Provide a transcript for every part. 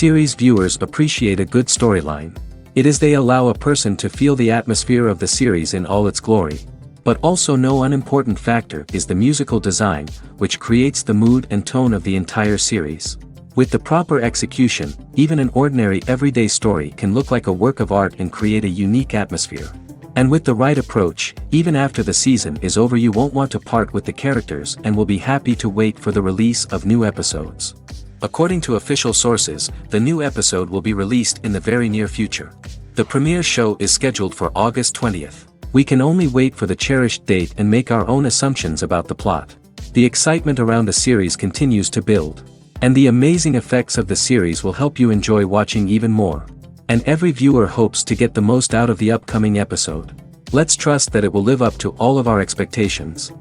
Series viewers appreciate a good storyline. It is they allow a person to feel the atmosphere of the series in all its glory. But also no unimportant factor is the musical design, which creates the mood and tone of the entire series. With the proper execution, even an ordinary everyday story can look like a work of art and create a unique atmosphere. And with the right approach, even after the season is over you won't want to part with the characters and will be happy to wait for the release of new episodes. According to official sources, the new episode will be released in the very near future. The premiere show is scheduled for August 20th. We can only wait for the cherished date and make our own assumptions about the plot. The excitement around the series continues to build. And the amazing effects of the series will help you enjoy watching even more. And every viewer hopes to get the most out of the upcoming episode. Let's trust that it will live up to all of our expectations.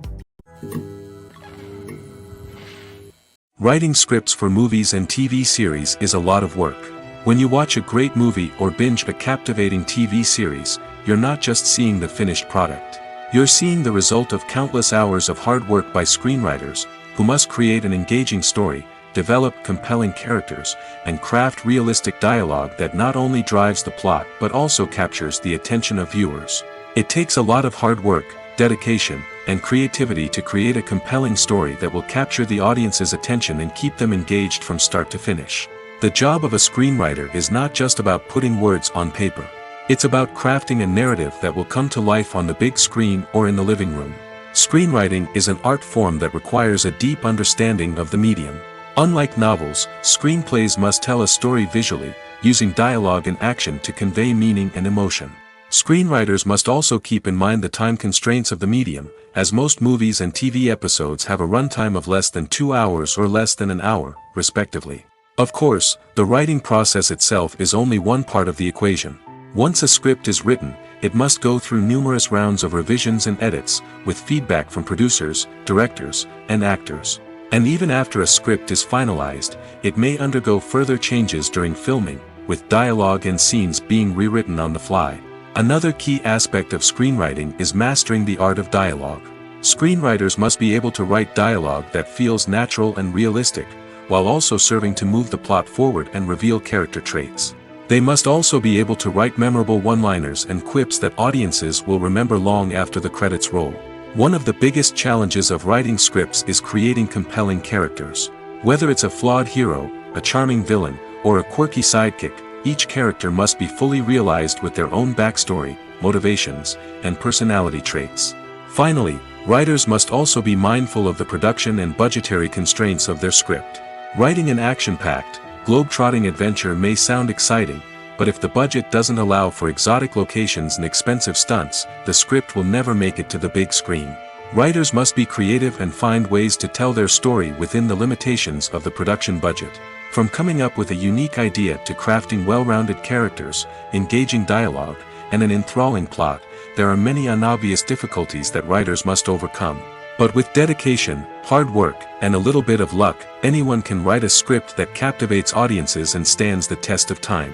Writing scripts for movies and TV series is a lot of work. When you watch a great movie or binge a captivating TV series, you're not just seeing the finished product. You're seeing the result of countless hours of hard work by screenwriters, who must create an engaging story, develop compelling characters, and craft realistic dialogue that not only drives the plot but also captures the attention of viewers. It takes a lot of hard work, dedication, and creativity to create a compelling story that will capture the audience's attention and keep them engaged from start to finish. The job of a screenwriter is not just about putting words on paper. It's about crafting a narrative that will come to life on the big screen or in the living room. Screenwriting is an art form that requires a deep understanding of the medium. Unlike novels, screenplays must tell a story visually, using dialogue and action to convey meaning and emotion. Screenwriters must also keep in mind the time constraints of the medium, as most movies and TV episodes have a runtime of less than 2 hours or less than an hour, respectively. Of course, the writing process itself is only one part of the equation. Once a script is written, it must go through numerous rounds of revisions and edits, with feedback from producers, directors, and actors. And even after a script is finalized, it may undergo further changes during filming, with dialogue and scenes being rewritten on the fly. Another key aspect of screenwriting is mastering the art of dialogue. Screenwriters must be able to write dialogue that feels natural and realistic, while also serving to move the plot forward and reveal character traits. They must also be able to write memorable one-liners and quips that audiences will remember long after the credits roll. One of the biggest challenges of writing scripts is creating compelling characters. Whether it's a flawed hero, a charming villain, or a quirky sidekick, each character must be fully realized with their own backstory, motivations, and personality traits. Finally, writers must also be mindful of the production and budgetary constraints of their script. Writing an action-packed, globe-trotting adventure may sound exciting, but if the budget doesn't allow for exotic locations and expensive stunts, the script will never make it to the big screen. Writers must be creative and find ways to tell their story within the limitations of the production budget. From coming up with a unique idea to crafting well-rounded characters, engaging dialogue, and an enthralling plot, there are many unobvious difficulties that writers must overcome. But with dedication, hard work, and a little bit of luck, anyone can write a script that captivates audiences and stands the test of time.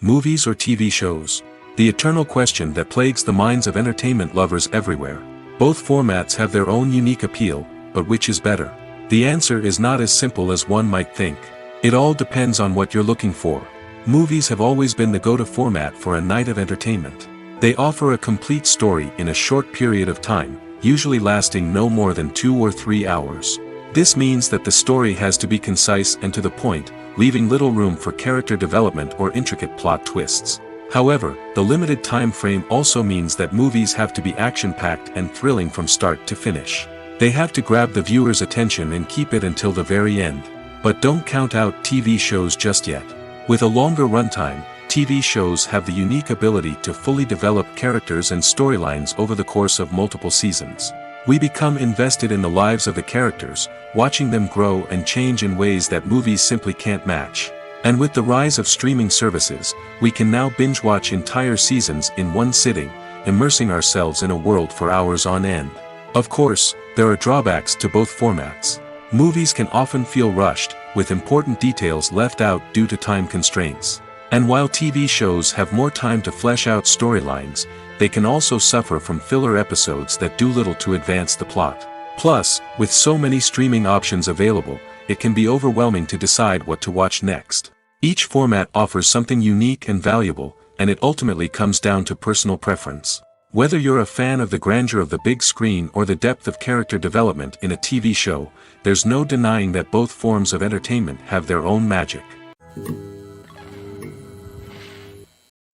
Movies or TV shows? The eternal question that plagues the minds of entertainment lovers everywhere. Both formats have their own unique appeal, but which is better? The answer is not as simple as one might think. It all depends on what you're looking for. Movies have always been the go-to format for a night of entertainment. They offer a complete story in a short period of time, usually lasting no more than 2 or 3 hours. This means that the story has to be concise and to the point, leaving little room for character development or intricate plot twists. However, the limited time frame also means that movies have to be action-packed and thrilling from start to finish. They have to grab the viewer's attention and keep it until the very end. But don't count out TV shows just yet. With a longer runtime, TV shows have the unique ability to fully develop characters and storylines over the course of multiple seasons. We become invested in the lives of the characters, watching them grow and change in ways that movies simply can't match. And with the rise of streaming services, we can now binge-watch entire seasons in one sitting, immersing ourselves in a world for hours on end. Of course, there are drawbacks to both formats. Movies can often feel rushed, with important details left out due to time constraints. And while TV shows have more time to flesh out storylines, they can also suffer from filler episodes that do little to advance the plot. Plus, with so many streaming options available, it can be overwhelming to decide what to watch next. Each format offers something unique and valuable, and it ultimately comes down to personal preference. Whether you're a fan of the grandeur of the big screen or the depth of character development in a TV show, there's no denying that both forms of entertainment have their own magic.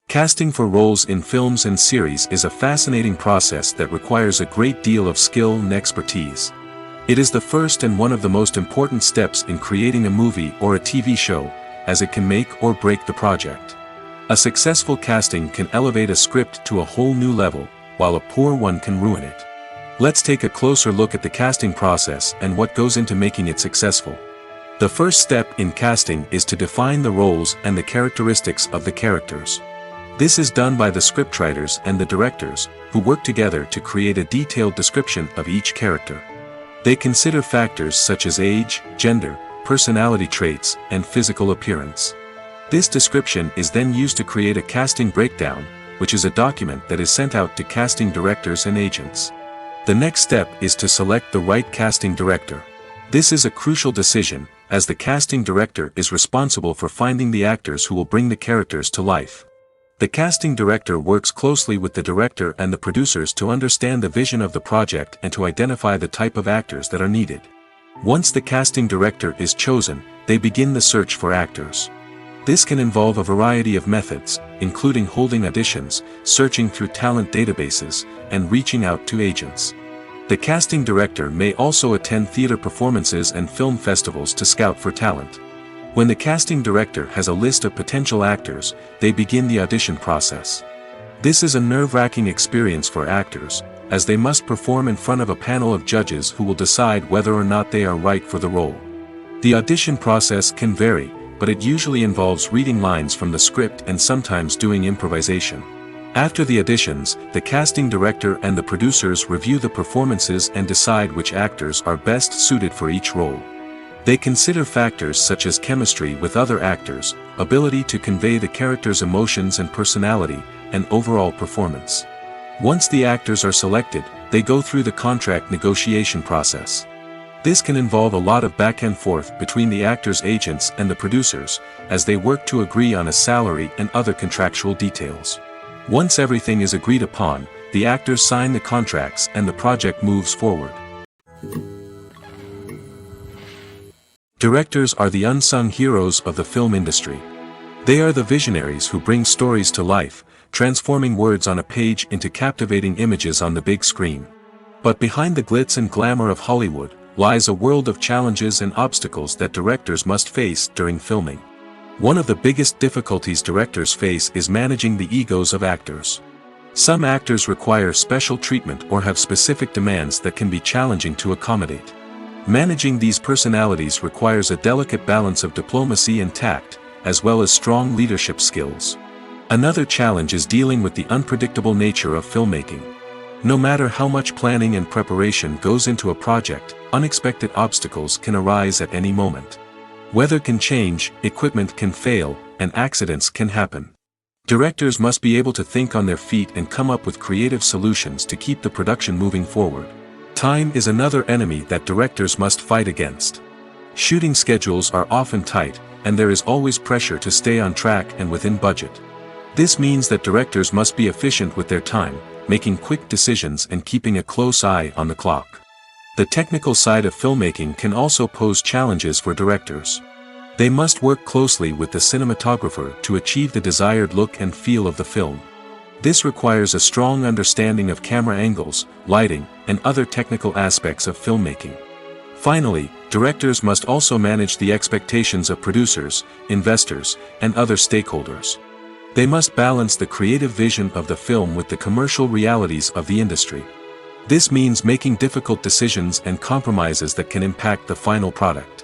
Casting for roles in films and series is a fascinating process that requires a great deal of skill and expertise. It is the first and one of the most important steps in creating a movie or a TV show, as it can make or break the project. A successful casting can elevate a script to a whole new level, while a poor one can ruin it. Let's take a closer look at the casting process and what goes into making it successful. The first step in casting is to define the roles and the characteristics of the characters. This is done by the scriptwriters and the directors, who work together to create a detailed description of each character. They consider factors such as age, gender, personality traits, and physical appearance. This description is then used to create a casting breakdown, which is a document that is sent out to casting directors and agents. The next step is to select the right casting director. This is a crucial decision, as the casting director is responsible for finding the actors who will bring the characters to life. The casting director works closely with the director and the producers to understand the vision of the project and to identify the type of actors that are needed. Once the casting director is chosen, they begin the search for actors. This can involve a variety of methods, including holding auditions, searching through talent databases, and reaching out to agents. The casting director may also attend theater performances and film festivals to scout for talent. When the casting director has a list of potential actors, they begin the audition process. This is a nerve-wracking experience for actors, as they must perform in front of a panel of judges who will decide whether or not they are right for the role. The audition process can vary, but it usually involves reading lines from the script and sometimes doing improvisation. After the auditions, the casting director and the producers review the performances and decide which actors are best suited for each role. They consider factors such as chemistry with other actors, ability to convey the character's emotions and personality, and overall performance. Once the actors are selected, they go through the contract negotiation process. This can involve a lot of back and forth between the actors' agents and the producers, as they work to agree on a salary and other contractual details. Once everything is agreed upon, the actors sign the contracts and the project moves forward. Directors are the unsung heroes of the film industry. They are the visionaries who bring stories to life, transforming words on a page into captivating images on the big screen. But behind the glitz and glamour of Hollywood, lies a world of challenges and obstacles that directors must face during filming. One of the biggest difficulties directors face is managing the egos of actors. Some actors require special treatment or have specific demands that can be challenging to accommodate. Managing these personalities requires a delicate balance of diplomacy and tact, as well as strong leadership skills. Another challenge is dealing with the unpredictable nature of filmmaking. No matter how much planning and preparation goes into a project, unexpected obstacles can arise at any moment. Weather can change, equipment can fail, and accidents can happen. Directors must be able to think on their feet and come up with creative solutions to keep the production moving forward. Time is another enemy that directors must fight against. Shooting schedules are often tight, and there is always pressure to stay on track and within budget. This means that directors must be efficient with their time, making quick decisions and keeping a close eye on the clock. The technical side of filmmaking can also pose challenges for directors. They must work closely with the cinematographer to achieve the desired look and feel of the film. This requires a strong understanding of camera angles, lighting, and other technical aspects of filmmaking. Finally, directors must also manage the expectations of producers, investors, and other stakeholders. They must balance the creative vision of the film with the commercial realities of the industry. This means making difficult decisions and compromises that can impact the final product.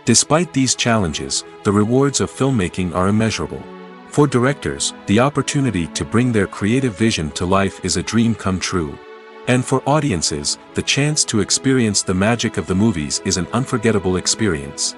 Despite these challenges, the rewards of filmmaking are immeasurable. For directors, the opportunity to bring their creative vision to life is a dream come true. And for audiences, the chance to experience the magic of the movies is an unforgettable experience.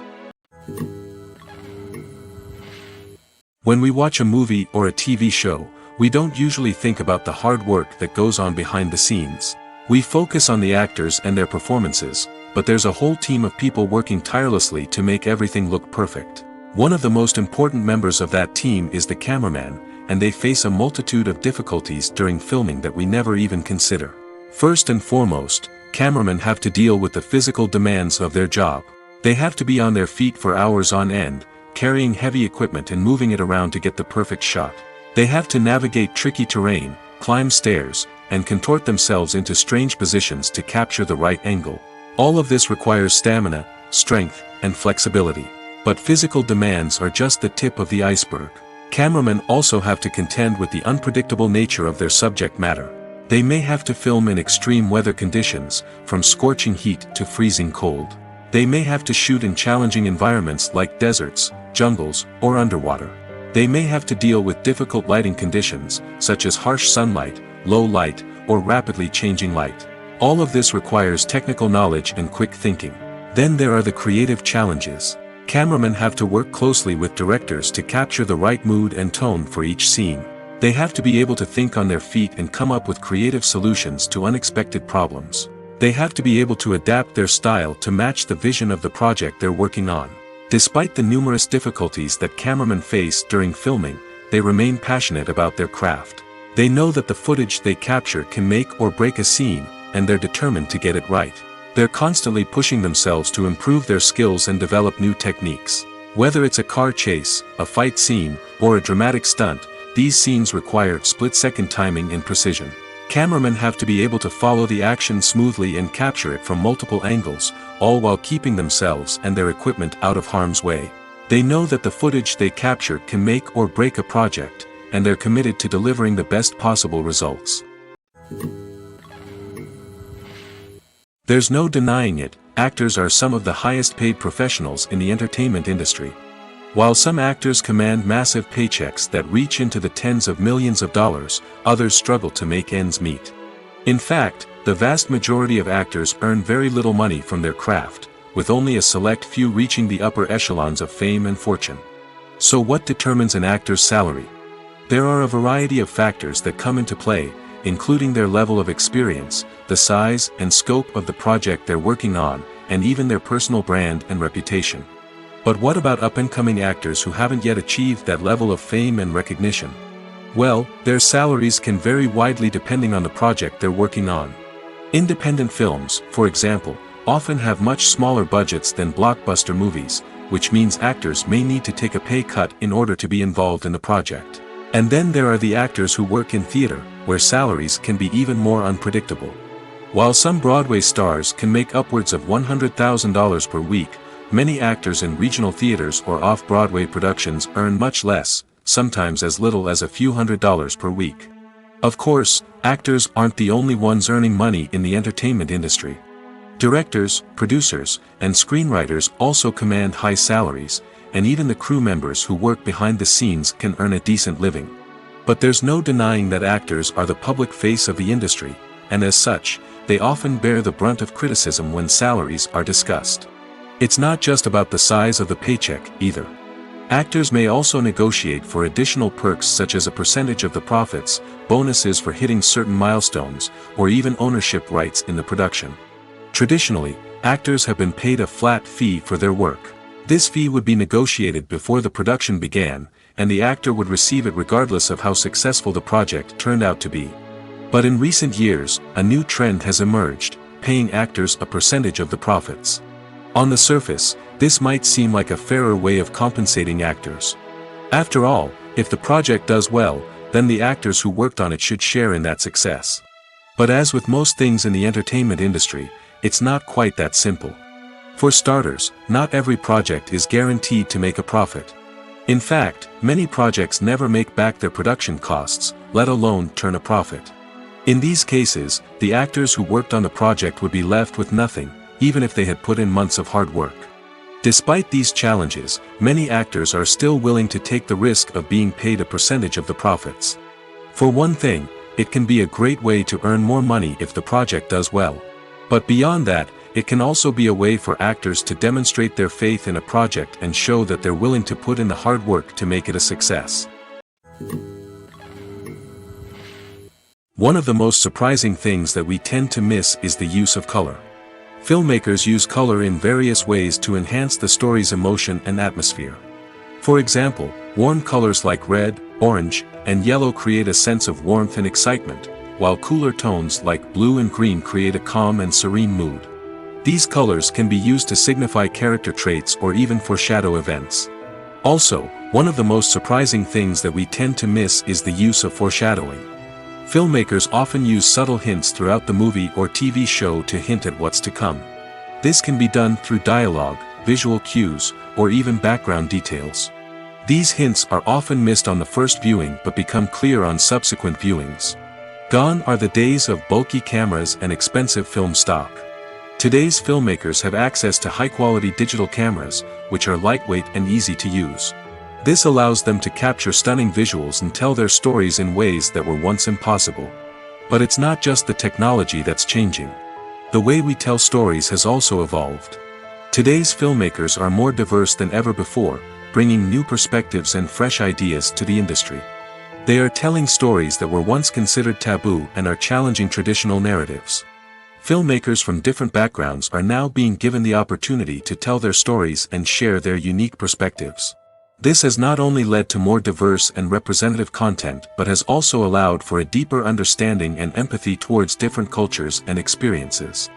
When we watch a movie or a TV show, we don't usually think about the hard work that goes on behind the scenes. We focus on the actors and their performances, but there's a whole team of people working tirelessly to make everything look perfect. One of the most important members of that team is the cameraman, and they face a multitude of difficulties during filming that we never even consider. First and foremost, cameramen have to deal with the physical demands of their job. They have to be on their feet for hours on end, carrying heavy equipment and moving it around to get the perfect shot. They have to navigate tricky terrain, climb stairs, and contort themselves into strange positions to capture the right angle. All of this requires stamina, strength, and flexibility. But physical demands are just the tip of the iceberg. Cameramen also have to contend with the unpredictable nature of their subject matter. They may have to film in extreme weather conditions, from scorching heat to freezing cold. They may have to shoot in challenging environments like deserts, jungles, or underwater. They may have to deal with difficult lighting conditions, such as harsh sunlight, low light, or rapidly changing light. All of this requires technical knowledge and quick thinking. Then there are the creative challenges. Cameramen have to work closely with directors to capture the right mood and tone for each scene. They have to be able to think on their feet and come up with creative solutions to unexpected problems. They have to be able to adapt their style to match the vision of the project they're working on. Despite the numerous difficulties that cameramen face during filming, they remain passionate about their craft. They know that the footage they capture can make or break a scene, and they're determined to get it right. They're constantly pushing themselves to improve their skills and develop new techniques. Whether it's a car chase, a fight scene, or a dramatic stunt, these scenes require split-second timing and precision. Cameramen have to be able to follow the action smoothly and capture it from multiple angles, all while keeping themselves and their equipment out of harm's way. They know that the footage they capture can make or break a project, and they're committed to delivering the best possible results. There's no denying it, actors are some of the highest paid professionals in the entertainment industry. While some actors command massive paychecks that reach into the tens of millions of dollars, others struggle to make ends meet. In fact, the vast majority of actors earn very little money from their craft, with only a select few reaching the upper echelons of fame and fortune. So what determines an actor's salary? There are a variety of factors that come into play, including their level of experience, the size and scope of the project they're working on, and even their personal brand and reputation. But what about up-and-coming actors who haven't yet achieved that level of fame and recognition? Well, their salaries can vary widely depending on the project they're working on. Independent films, for example, often have much smaller budgets than blockbuster movies, which means actors may need to take a pay cut in order to be involved in the project. And then there are the actors who work in theater, where salaries can be even more unpredictable. While some Broadway stars can make upwards of $100,000 per week, many actors in regional theaters or off-Broadway productions earn much less, sometimes as little as a few $100s per week. Of course, actors aren't the only ones earning money in the entertainment industry. Directors, producers, and screenwriters also command high salaries, and even the crew members who work behind the scenes can earn a decent living. But there's no denying that actors are the public face of the industry, and as such, they often bear the brunt of criticism when salaries are discussed. It's not just about the size of the paycheck, either. Actors may also negotiate for additional perks such as a percentage of the profits, bonuses for hitting certain milestones, or even ownership rights in the production. Traditionally, actors have been paid a flat fee for their work. This fee would be negotiated before the production began, and the actor would receive it regardless of how successful the project turned out to be. But in recent years, a new trend has emerged, paying actors a percentage of the profits. On the surface, this might seem like a fairer way of compensating actors. After all, if the project does well, then the actors who worked on it should share in that success. But as with most things in the entertainment industry, it's not quite that simple. For starters, not every project is guaranteed to make a profit. In fact, many projects never make back their production costs, let alone turn a profit. In these cases, the actors who worked on the project would be left with nothing, even if they had put in months of hard work. Despite these challenges, many actors are still willing to take the risk of being paid a percentage of the profits. For one thing, it can be a great way to earn more money if the project does well. But beyond that, it can also be a way for actors to demonstrate their faith in a project and show that they're willing to put in the hard work to make it a success. One of the most surprising things that we tend to miss is the use of color. Filmmakers use color in various ways to enhance the story's emotion and atmosphere. For example, warm colors like red, orange, and yellow create a sense of warmth and excitement, while cooler tones like blue and green create a calm and serene mood. These colors can be used to signify character traits or even foreshadow events. Also, one of the most surprising things that we tend to miss is the use of foreshadowing. Filmmakers often use subtle hints throughout the movie or TV show to hint at what's to come. This can be done through dialogue, visual cues, or even background details. These hints are often missed on the first viewing but become clear on subsequent viewings. Gone are the days of bulky cameras and expensive film stock. Today's filmmakers have access to high-quality digital cameras, which are lightweight and easy to use. This allows them to capture stunning visuals and tell their stories in ways that were once impossible. But it's not just the technology that's changing. The way we tell stories has also evolved. Today's filmmakers are more diverse than ever before, bringing new perspectives and fresh ideas to the industry. They are telling stories that were once considered taboo and are challenging traditional narratives. Filmmakers from different backgrounds are now being given the opportunity to tell their stories and share their unique perspectives. This has not only led to more diverse and representative content but has also allowed for a deeper understanding and empathy towards different cultures and experiences.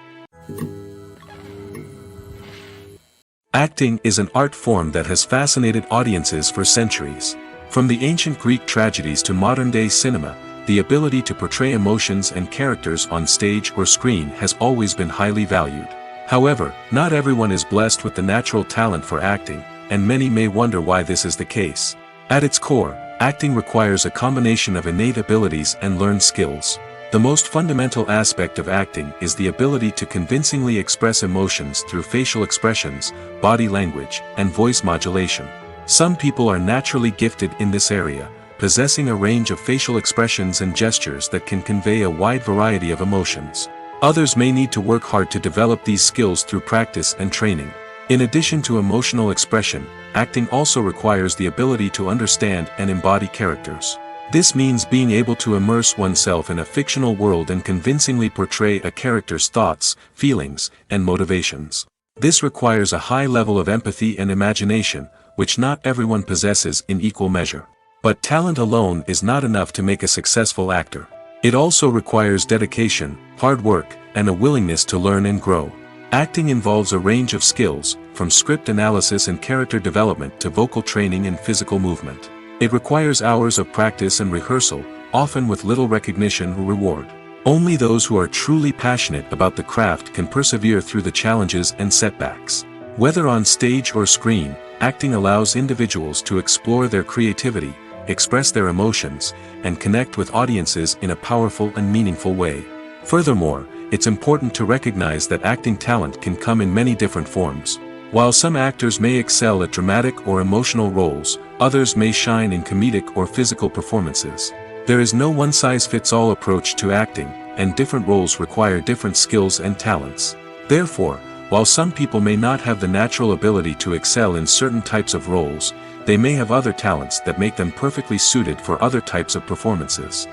Acting is an art form that has fascinated audiences for centuries. From the ancient Greek tragedies to modern-day cinema, the ability to portray emotions and characters on stage or screen has always been highly valued. However, not everyone is blessed with the natural talent for acting, and many may wonder why this is the case. At its core, acting requires a combination of innate abilities and learned skills. The most fundamental aspect of acting is the ability to convincingly express emotions through facial expressions, body language, and voice modulation. Some people are naturally gifted in this area, possessing a range of facial expressions and gestures that can convey a wide variety of emotions. Others may need to work hard to develop these skills through practice and training. In addition to emotional expression, acting also requires the ability to understand and embody characters. This means being able to immerse oneself in a fictional world and convincingly portray a character's thoughts, feelings, and motivations. This requires a high level of empathy and imagination, which not everyone possesses in equal measure. But talent alone is not enough to make a successful actor. It also requires dedication, hard work, and a willingness to learn and grow. Acting involves a range of skills, from script analysis and character development to vocal training and physical movement. It requires hours of practice and rehearsal, often with little recognition or reward. Only those who are truly passionate about the craft can persevere through the challenges and setbacks. Whether on stage or screen, acting allows individuals to explore their creativity, express their emotions, and connect with audiences in a powerful and meaningful way. Furthermore, it's important to recognize that acting talent can come in many different forms. While some actors may excel at dramatic or emotional roles, others may shine in comedic or physical performances. There is no one-size-fits-all approach to acting, and different roles require different skills and talents. Therefore, while some people may not have the natural ability to excel in certain types of roles, they may have other talents that make them perfectly suited for other types of performances.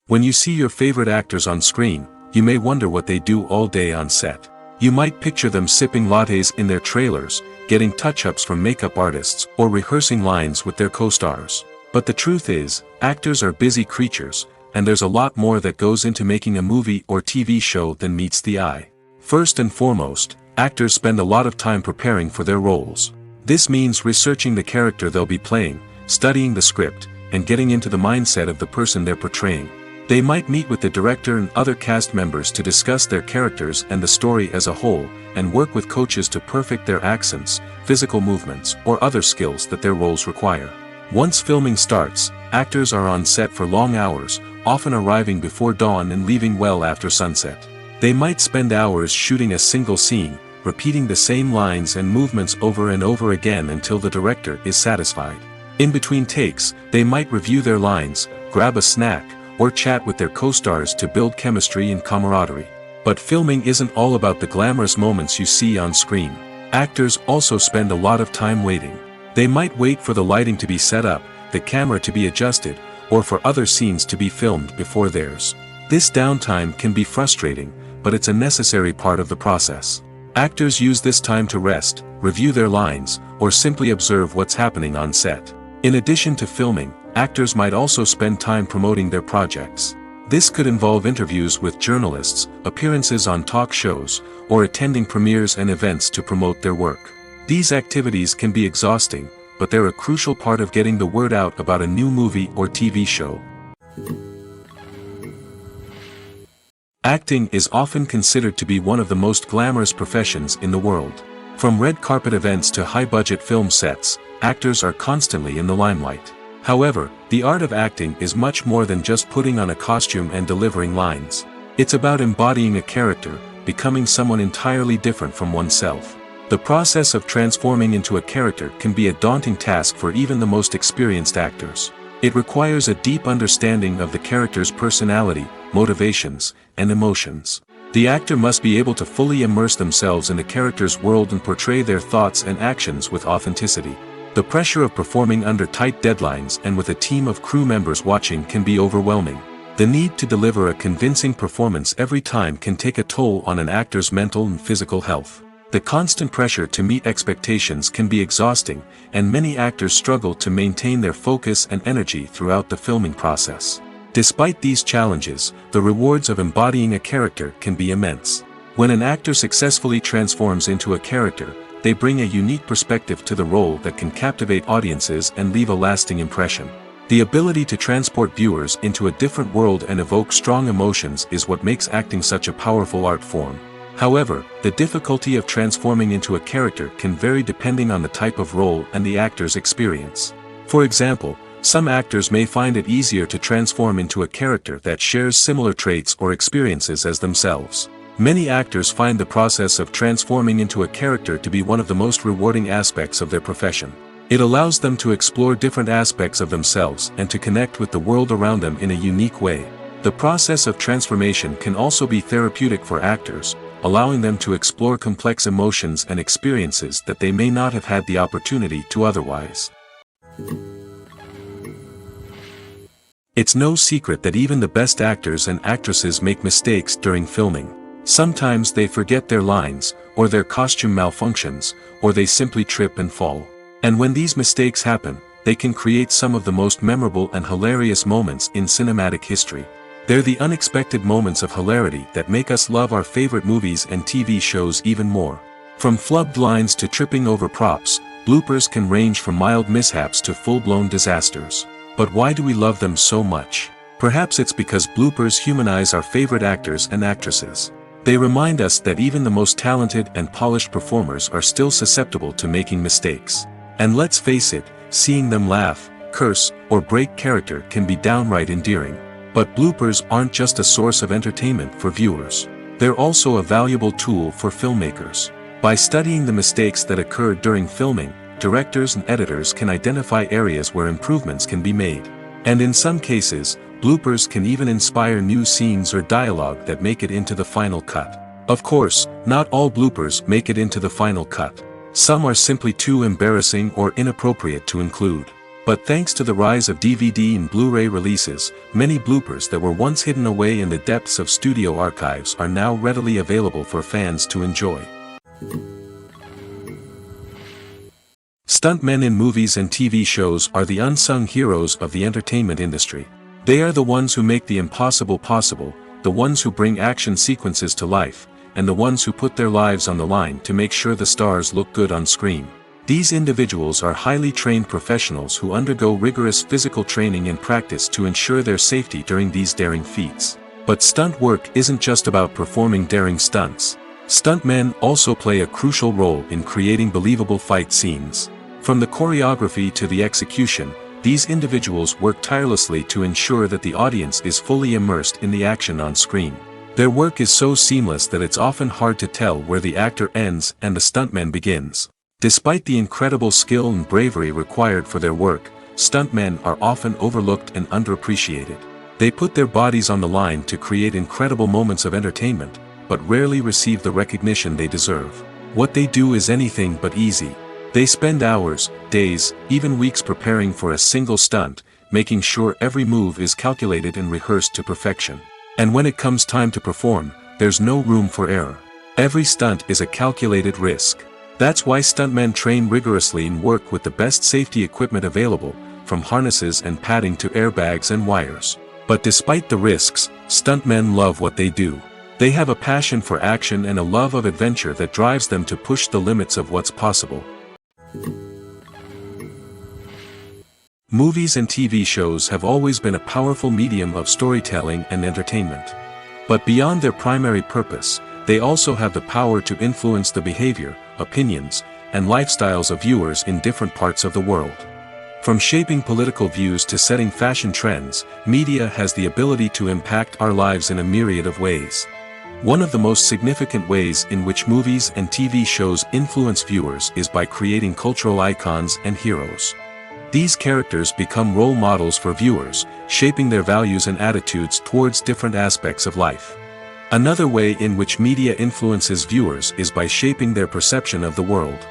When you see your favorite actors on screen, you may wonder what they do all day on set. You might picture them sipping lattes in their trailers, getting touch-ups from makeup artists, or rehearsing lines with their co-stars. But the truth is, actors are busy creatures, and there's a lot more that goes into making a movie or TV show than meets the eye. First and foremost, actors spend a lot of time preparing for their roles. This means researching the character they'll be playing, studying the script, and getting into the mindset of the person they're portraying. They might meet with the director and other cast members to discuss their characters and the story as a whole, and work with coaches to perfect their accents, physical movements, or other skills that their roles require. Once filming starts, actors are on set for long hours, often arriving before dawn and leaving well after sunset. They might spend hours shooting a single scene, repeating the same lines and movements over and over again until the director is satisfied. In between takes, they might review their lines, grab a snack, or chat with their co-stars to build chemistry and camaraderie. But filming isn't all about the glamorous moments you see on screen. Actors also spend a lot of time waiting. They might wait for the lighting to be set up, the camera to be adjusted, or for other scenes to be filmed before theirs. This downtime can be frustrating, but it's a necessary part of the process. Actors use this time to rest, review their lines, or simply observe what's happening on set. In addition to filming, actors might also spend time promoting their projects. This could involve interviews with journalists, appearances on talk shows, or attending premieres and events to promote their work. These activities can be exhausting, but they're a crucial part of getting the word out about a new movie or TV show. Acting is often considered to be one of the most glamorous professions in the world. From red carpet events to high-budget film sets, actors are constantly in the limelight. However, the art of acting is much more than just putting on a costume and delivering lines. It's about embodying a character, becoming someone entirely different from oneself. The process of transforming into a character can be a daunting task for even the most experienced actors. It requires a deep understanding of the character's personality, motivations, and emotions. The actor must be able to fully immerse themselves in the character's world and portray their thoughts and actions with authenticity. The pressure of performing under tight deadlines and with a team of crew members watching can be overwhelming. The need to deliver a convincing performance every time can take a toll on an actor's mental and physical health. The constant pressure to meet expectations can be exhausting, and many actors struggle to maintain their focus and energy throughout the filming process. Despite these challenges, the rewards of embodying a character can be immense. When an actor successfully transforms into a character, they bring a unique perspective to the role that can captivate audiences and leave a lasting impression. The ability to transport viewers into a different world and evoke strong emotions is what makes acting such a powerful art form. However, the difficulty of transforming into a character can vary depending on the type of role and the actor's experience. For example, some actors may find it easier to transform into a character that shares similar traits or experiences as themselves. Many actors find the process of transforming into a character to be one of the most rewarding aspects of their profession. It allows them to explore different aspects of themselves and to connect with the world around them in a unique way. The process of transformation can also be therapeutic for actors, allowing them to explore complex emotions and experiences that they may not have had the opportunity to otherwise. It's no secret that even the best actors and actresses make mistakes during filming. Sometimes they forget their lines, or their costume malfunctions, or they simply trip and fall. And when these mistakes happen, they can create some of the most memorable and hilarious moments in cinematic history. They're the unexpected moments of hilarity that make us love our favorite movies and TV shows even more. From flubbed lines to tripping over props, bloopers can range from mild mishaps to full-blown disasters. But why do we love them so much? Perhaps it's because bloopers humanize our favorite actors and actresses. They remind us that even the most talented and polished performers are still susceptible to making mistakes. And let's face it, seeing them laugh, curse, or break character can be downright endearing. But bloopers aren't just a source of entertainment for viewers. They're also a valuable tool for filmmakers. By studying the mistakes that occurred during filming, directors and editors can identify areas where improvements can be made. And in some cases, bloopers can even inspire new scenes or dialogue that make it into the final cut. Of course, not all bloopers make it into the final cut. Some are simply too embarrassing or inappropriate to include. But thanks to the rise of DVD and Blu-ray releases, many bloopers that were once hidden away in the depths of studio archives are now readily available for fans to enjoy. Stuntmen in movies and TV shows are the unsung heroes of the entertainment industry. They are the ones who make the impossible possible, the ones who bring action sequences to life, and the ones who put their lives on the line to make sure the stars look good on screen. These individuals are highly trained professionals who undergo rigorous physical training and practice to ensure their safety during these daring feats. But stunt work isn't just about performing daring stunts. Stuntmen also play a crucial role in creating believable fight scenes. From the choreography to the execution, these individuals work tirelessly to ensure that the audience is fully immersed in the action on screen. Their work is so seamless that it's often hard to tell where the actor ends and the stuntman begins. Despite the incredible skill and bravery required for their work, stuntmen are often overlooked and underappreciated. They put their bodies on the line to create incredible moments of entertainment, but rarely receive the recognition they deserve. What they do is anything but easy. They spend hours, days, even weeks preparing for a single stunt, making sure every move is calculated and rehearsed to perfection. And when it comes time to perform, there's no room for error. Every stunt is a calculated risk. That's why stuntmen train rigorously and work with the best safety equipment available, from harnesses and padding to airbags and wires. But despite the risks, stuntmen love what they do. They have a passion for action and a love of adventure that drives them to push the limits of what's possible. Movies and TV shows have always been a powerful medium of storytelling and entertainment. But beyond their primary purpose, they also have the power to influence the behavior, opinions, and lifestyles of viewers in different parts of the world. From shaping political views to setting fashion trends, media has the ability to impact our lives in a myriad of ways. One of the most significant ways in which movies and TV shows influence viewers is by creating cultural icons and heroes. These characters become role models for viewers, shaping their values and attitudes towards different aspects of life. Another way in which media influences viewers is by shaping their perception of the world.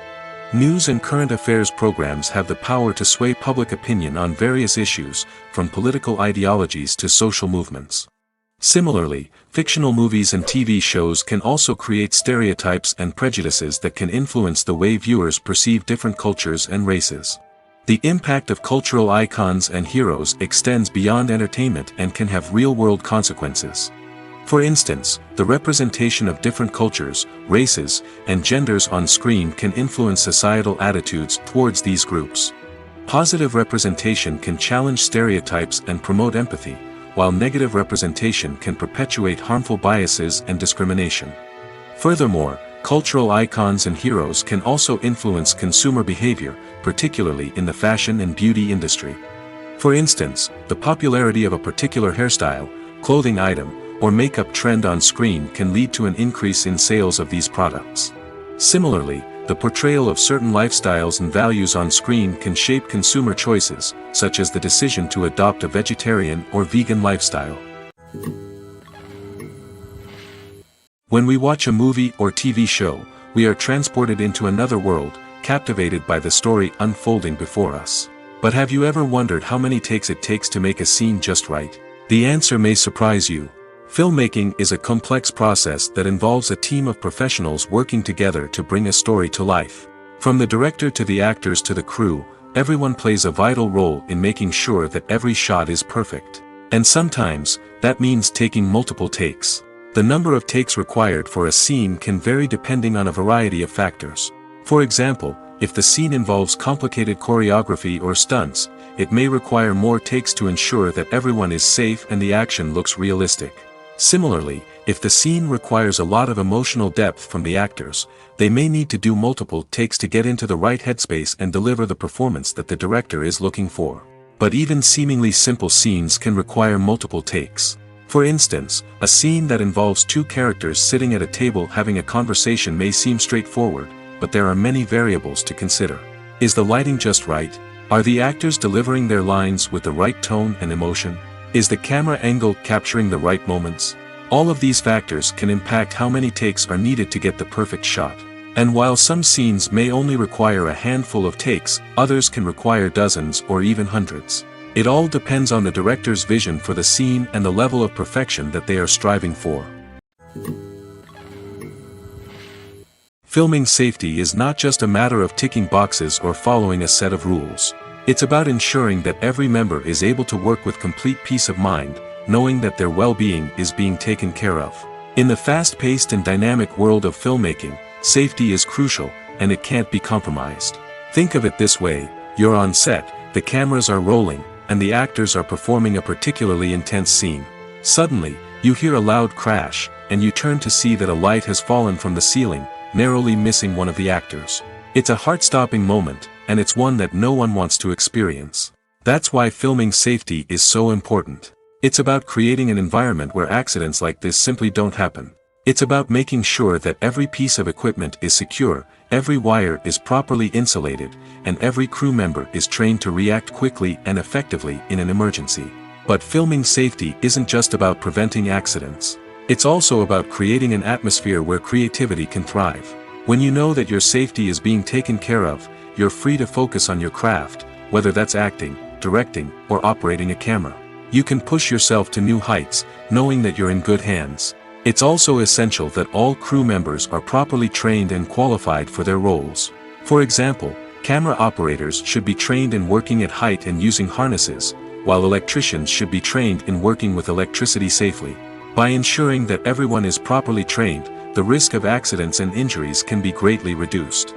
News and current affairs programs have the power to sway public opinion on various issues, from political ideologies to social movements. Similarly, fictional movies and TV shows can also create stereotypes and prejudices that can influence the way viewers perceive different cultures and races. The impact of cultural icons and heroes extends beyond entertainment and can have real-world consequences. For instance, the representation of different cultures, races, and genders on screen can influence societal attitudes towards these groups. Positive representation can challenge stereotypes and promote empathy, while negative representation can perpetuate harmful biases and discrimination. Furthermore, cultural icons and heroes can also influence consumer behavior, particularly in the fashion and beauty industry. For instance, the popularity of a particular hairstyle, clothing item, or makeup trend on screen can lead to an increase in sales of these products. Similarly, the portrayal of certain lifestyles and values on screen can shape consumer choices, such as the decision to adopt a vegetarian or vegan lifestyle. When we watch a movie or TV show, we are transported into another world, captivated by the story unfolding before us. But have you ever wondered how many takes it takes to make a scene just right? The answer may surprise you. Filmmaking is a complex process that involves a team of professionals working together to bring a story to life. From the director to the actors to the crew, everyone plays a vital role in making sure that every shot is perfect. And sometimes, that means taking multiple takes. The number of takes required for a scene can vary depending on a variety of factors. For example, if the scene involves complicated choreography or stunts, it may require more takes to ensure that everyone is safe and the action looks realistic. Similarly, if the scene requires a lot of emotional depth from the actors, they may need to do multiple takes to get into the right headspace and deliver the performance that the director is looking for. But even seemingly simple scenes can require multiple takes. For instance, a scene that involves two characters sitting at a table having a conversation may seem straightforward, but there are many variables to consider. Is the lighting just right? Are the actors delivering their lines with the right tone and emotion? Is the camera angle capturing the right moments? All of these factors can impact how many takes are needed to get the perfect shot. And while some scenes may only require a handful of takes, others can require dozens or even hundreds. It all depends on the director's vision for the scene and the level of perfection that they are striving for. Filming safety is not just a matter of ticking boxes or following a set of rules. It's about ensuring that every member is able to work with complete peace of mind, knowing that their well-being is being taken care of. In the fast-paced and dynamic world of filmmaking, safety is crucial, and it can't be compromised. Think of it this way: you're on set, the cameras are rolling, and the actors are performing a particularly intense scene. Suddenly, you hear a loud crash, and you turn to see that a light has fallen from the ceiling, narrowly missing one of the actors. It's a heart-stopping moment, and it's one that no one wants to experience. That's why filming safety is so important. It's about creating an environment where accidents like this simply don't happen. It's about making sure that every piece of equipment is secure, every wire is properly insulated, and every crew member is trained to react quickly and effectively in an emergency. But filming safety isn't just about preventing accidents. It's also about creating an atmosphere where creativity can thrive. When you know that your safety is being taken care of, you're free to focus on your craft, whether that's acting, directing, or operating a camera. You can push yourself to new heights, knowing that you're in good hands. It's also essential that all crew members are properly trained and qualified for their roles. For example, camera operators should be trained in working at height and using harnesses, while electricians should be trained in working with electricity safely. By ensuring that everyone is properly trained, the risk of accidents and injuries can be greatly reduced.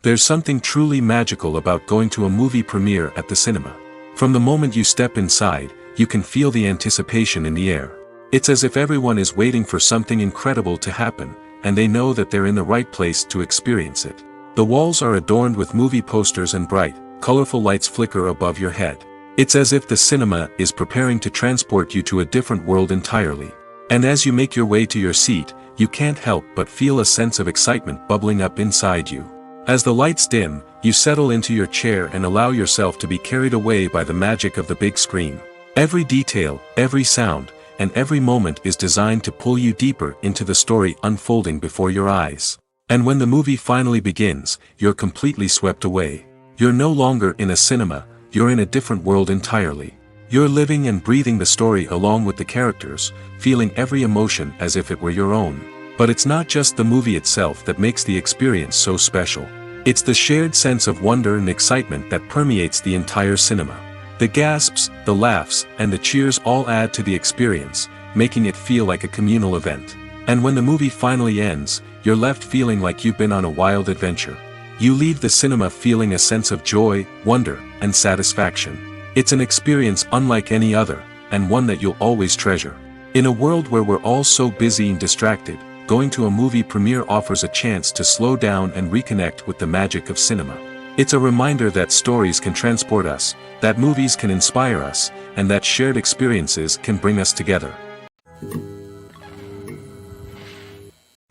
There's something truly magical about going to a movie premiere at the cinema. From the moment you step inside, you can feel the anticipation in the air. It's as if everyone is waiting for something incredible to happen, and they know that they're in the right place to experience it. The walls are adorned with movie posters and bright, colorful lights flicker above your head. It's as if the cinema is preparing to transport you to a different world entirely. And as you make your way to your seat, you can't help but feel a sense of excitement bubbling up inside you. As the lights dim, you settle into your chair and allow yourself to be carried away by the magic of the big screen. Every detail, every sound, and every moment is designed to pull you deeper into the story unfolding before your eyes. And when the movie finally begins, you're completely swept away. You're no longer in a cinema, you're in a different world entirely. You're living and breathing the story along with the characters, feeling every emotion as if it were your own. But it's not just the movie itself that makes the experience so special. It's the shared sense of wonder and excitement that permeates the entire cinema. The gasps, the laughs, and the cheers all add to the experience, making it feel like a communal event. And when the movie finally ends, you're left feeling like you've been on a wild adventure. You leave the cinema feeling a sense of joy, wonder, and satisfaction. It's an experience unlike any other, and one that you'll always treasure. In a world where we're all so busy and distracted, going to a movie premiere offers a chance to slow down and reconnect with the magic of cinema. It's a reminder that stories can transport us, that movies can inspire us, and that shared experiences can bring us together.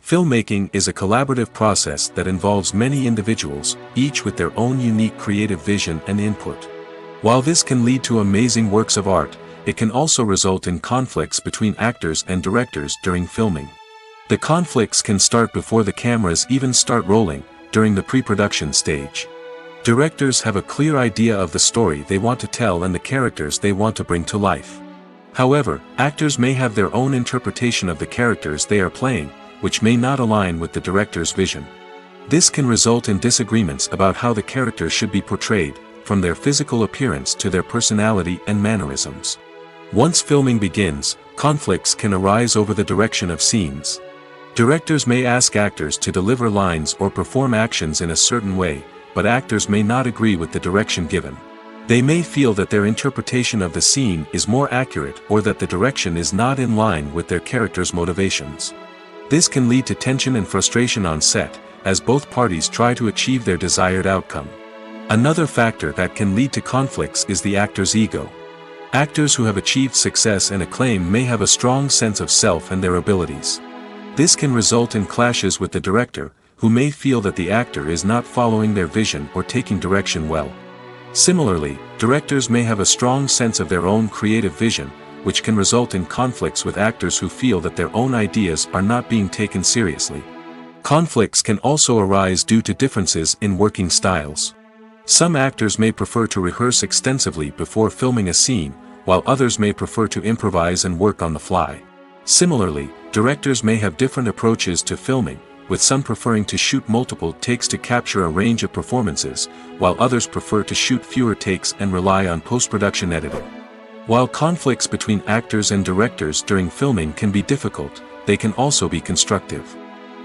Filmmaking is a collaborative process that involves many individuals, each with their own unique creative vision and input. While this can lead to amazing works of art, it can also result in conflicts between actors and directors during filming. The conflicts can start before the cameras even start rolling, during the pre-production stage. Directors have a clear idea of the story they want to tell and the characters they want to bring to life. However, actors may have their own interpretation of the characters they are playing, which may not align with the director's vision. This can result in disagreements about how the characters should be portrayed, from their physical appearance to their personality and mannerisms. Once filming begins, conflicts can arise over the direction of scenes. Directors may ask actors to deliver lines or perform actions in a certain way, but actors may not agree with the direction given. They may feel that their interpretation of the scene is more accurate or that the direction is not in line with their character's motivations. This can lead to tension and frustration on set, as both parties try to achieve their desired outcome. Another factor that can lead to conflicts is the actor's ego. Actors who have achieved success and acclaim may have a strong sense of self and their abilities. This can result in clashes with the director, who may feel that the actor is not following their vision or taking direction well. Similarly, directors may have a strong sense of their own creative vision, which can result in conflicts with actors who feel that their own ideas are not being taken seriously. Conflicts can also arise due to differences in working styles. Some actors may prefer to rehearse extensively before filming a scene, while others may prefer to improvise and work on the fly. Similarly, directors may have different approaches to filming, with some preferring to shoot multiple takes to capture a range of performances, while others prefer to shoot fewer takes and rely on post-production editing. While conflicts between actors and directors during filming can be difficult, they can also be constructive.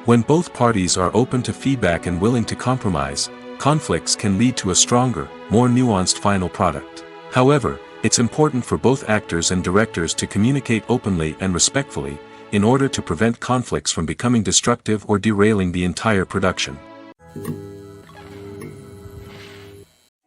When both parties are open to feedback and willing to compromise, conflicts can lead to a stronger, more nuanced final product. However, it's important for both actors and directors to communicate openly and respectfully, in order to prevent conflicts from becoming destructive or derailing the entire production.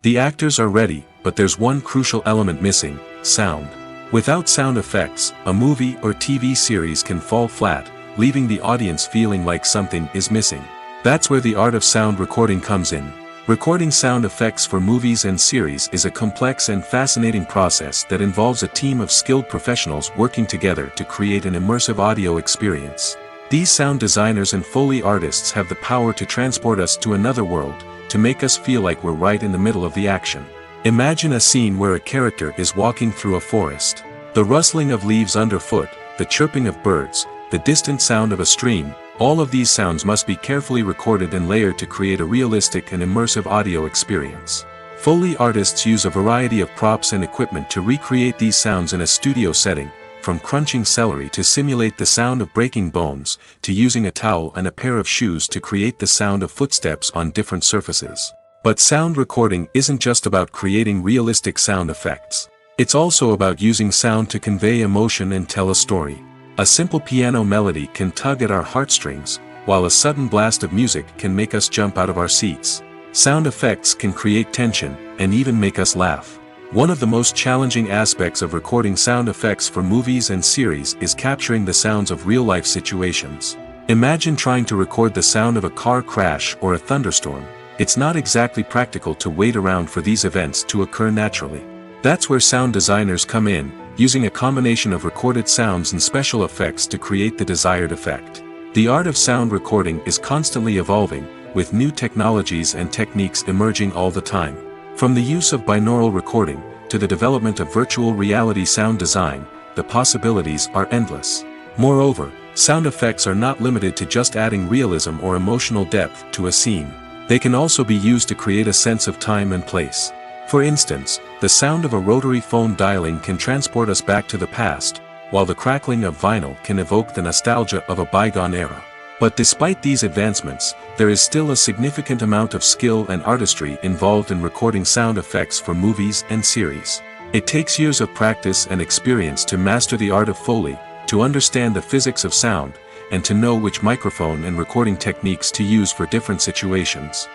The actors are ready, but there's one crucial element missing: sound. Without sound effects, a movie or TV series can fall flat, leaving the audience feeling like something is missing. That's where the art of sound recording comes in. Recording sound effects for movies and series is a complex and fascinating process that involves a team of skilled professionals working together to create an immersive audio experience. These sound designers and Foley artists have the power to transport us to another world, to make us feel like we're right in the middle of the action. Imagine a scene where a character is walking through a forest. The rustling of leaves underfoot, the chirping of birds, the distant sound of a stream, all of these sounds must be carefully recorded and layered to create a realistic and immersive audio experience. Foley artists use a variety of props and equipment to recreate these sounds in a studio setting, from crunching celery to simulate the sound of breaking bones, to using a towel and a pair of shoes to create the sound of footsteps on different surfaces. But sound recording isn't just about creating realistic sound effects. It's also about using sound to convey emotion and tell a story. A simple piano melody can tug at our heartstrings, while a sudden blast of music can make us jump out of our seats. Sound effects can create tension, and even make us laugh. One of the most challenging aspects of recording sound effects for movies and series is capturing the sounds of real-life situations. Imagine trying to record the sound of a car crash or a thunderstorm. It's not exactly practical to wait around for these events to occur naturally. That's where sound designers come in, using a combination of recorded sounds and special effects to create the desired effect. The art of sound recording is constantly evolving, with new technologies and techniques emerging all the time. From the use of binaural recording, to the development of virtual reality sound design, the possibilities are endless. Moreover, sound effects are not limited to just adding realism or emotional depth to a scene. They can also be used to create a sense of time and place. For instance, the sound of a rotary phone dialing can transport us back to the past, while the crackling of vinyl can evoke the nostalgia of a bygone era. But despite these advancements, there is still a significant amount of skill and artistry involved in recording sound effects for movies and series. It takes years of practice and experience to master the art of Foley, to understand the physics of sound, and to know which microphone and recording techniques to use for different situations.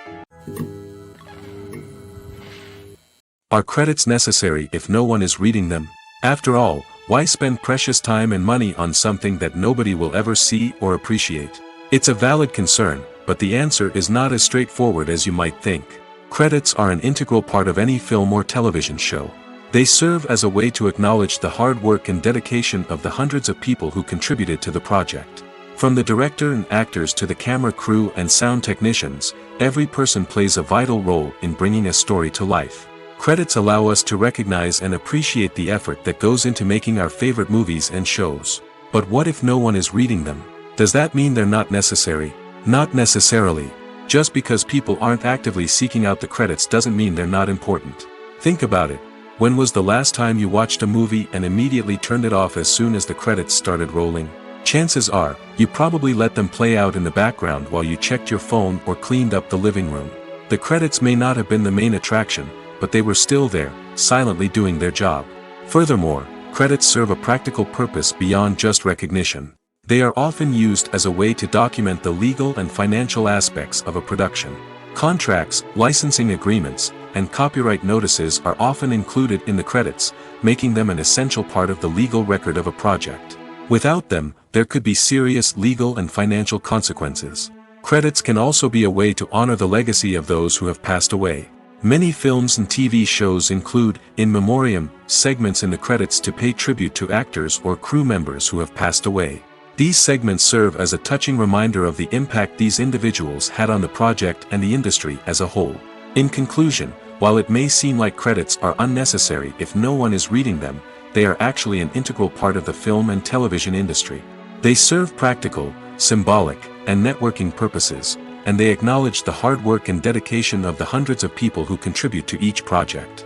Are credits necessary if no one is reading them? After all, why spend precious time and money on something that nobody will ever see or appreciate? It's a valid concern, but the answer is not as straightforward as you might think. Credits are an integral part of any film or television show. They serve as a way to acknowledge the hard work and dedication of the hundreds of people who contributed to the project. From the director and actors to the camera crew and sound technicians, every person plays a vital role in bringing a story to life. Credits allow us to recognize and appreciate the effort that goes into making our favorite movies and shows. But what if no one is reading them? Does that mean they're not necessary? Not necessarily. Just because people aren't actively seeking out the credits doesn't mean they're not important. Think about it. When was the last time you watched a movie and immediately turned it off as soon as the credits started rolling? Chances are, you probably let them play out in the background while you checked your phone or cleaned up the living room. The credits may not have been the main attraction, but they were still there, silently doing their job. Furthermore, credits serve a practical purpose beyond just recognition. They are often used as a way to document the legal and financial aspects of a production. Contracts, licensing agreements, and copyright notices are often included in the credits, making them an essential part of the legal record of a project. Without them, there could be serious legal and financial consequences. Credits can also be a way to honor the legacy of those who have passed away. Many films and TV shows include, in memoriam, segments in the credits to pay tribute to actors or crew members who have passed away. These segments serve as a touching reminder of the impact these individuals had on the project and the industry as a whole. In conclusion, while it may seem like credits are unnecessary if no one is reading them, they are actually an integral part of the film and television industry. They serve practical, symbolic, and networking purposes, and they acknowledge the hard work and dedication of the hundreds of people who contribute to each project.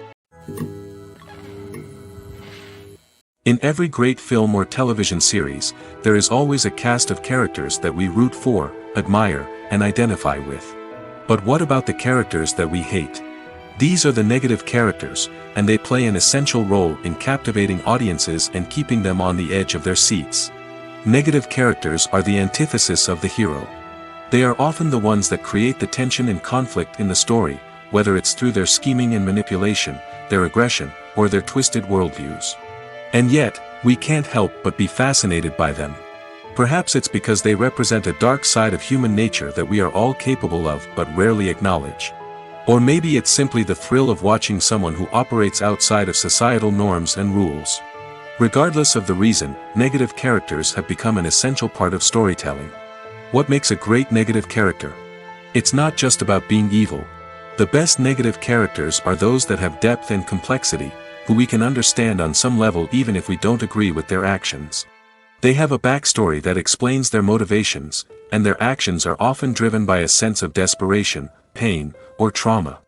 In every great film or television series, there is always a cast of characters that we root for, admire, and identify with. But what about the characters that we hate? These are the negative characters, and they play an essential role in captivating audiences and keeping them on the edge of their seats. Negative characters are the antithesis of the hero. They are often the ones that create the tension and conflict in the story, whether it's through their scheming and manipulation, their aggression, or their twisted worldviews. And yet, we can't help but be fascinated by them. Perhaps it's because they represent a dark side of human nature that we are all capable of but rarely acknowledge. Or maybe it's simply the thrill of watching someone who operates outside of societal norms and rules. Regardless of the reason, negative characters have become an essential part of storytelling. What makes a great negative character? It's not just about being evil. The best negative characters are those that have depth and complexity, who we can understand on some level even if we don't agree with their actions. They have a backstory that explains their motivations, and their actions are often driven by a sense of desperation, pain, or trauma.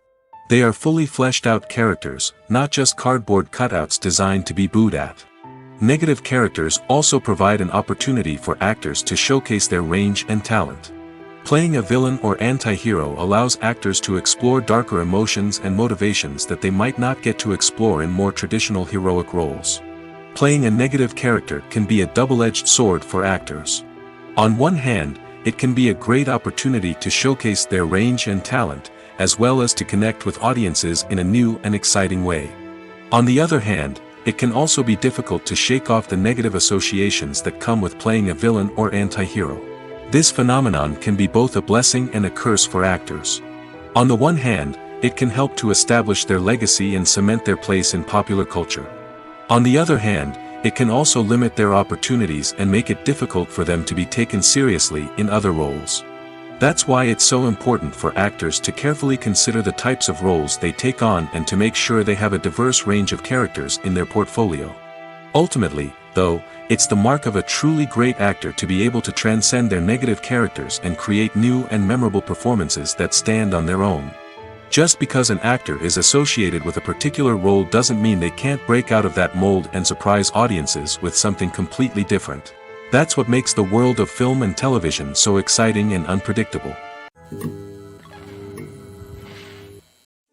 They are fully fleshed out characters, not just cardboard cutouts designed to be booed at. Negative characters also provide an opportunity for actors to showcase their range and talent. Playing a villain or anti-hero allows actors to explore darker emotions and motivations that they might not get to explore in more traditional heroic roles. Playing a negative character can be a double-edged sword for actors. On one hand, it can be a great opportunity to showcase their range and talent, as well as to connect with audiences in a new and exciting way. On the other hand, it can also be difficult to shake off the negative associations that come with playing a villain or anti-hero. This phenomenon can be both a blessing and a curse for actors. On the one hand, it can help to establish their legacy and cement their place in popular culture. On the other hand, it can also limit their opportunities and make it difficult for them to be taken seriously in other roles. That's why it's so important for actors to carefully consider the types of roles they take on and to make sure they have a diverse range of characters in their portfolio. Ultimately, though, it's the mark of a truly great actor to be able to transcend their negative characters and create new and memorable performances that stand on their own. Just because an actor is associated with a particular role doesn't mean they can't break out of that mold and surprise audiences with something completely different. That's what makes the world of film and television so exciting and unpredictable.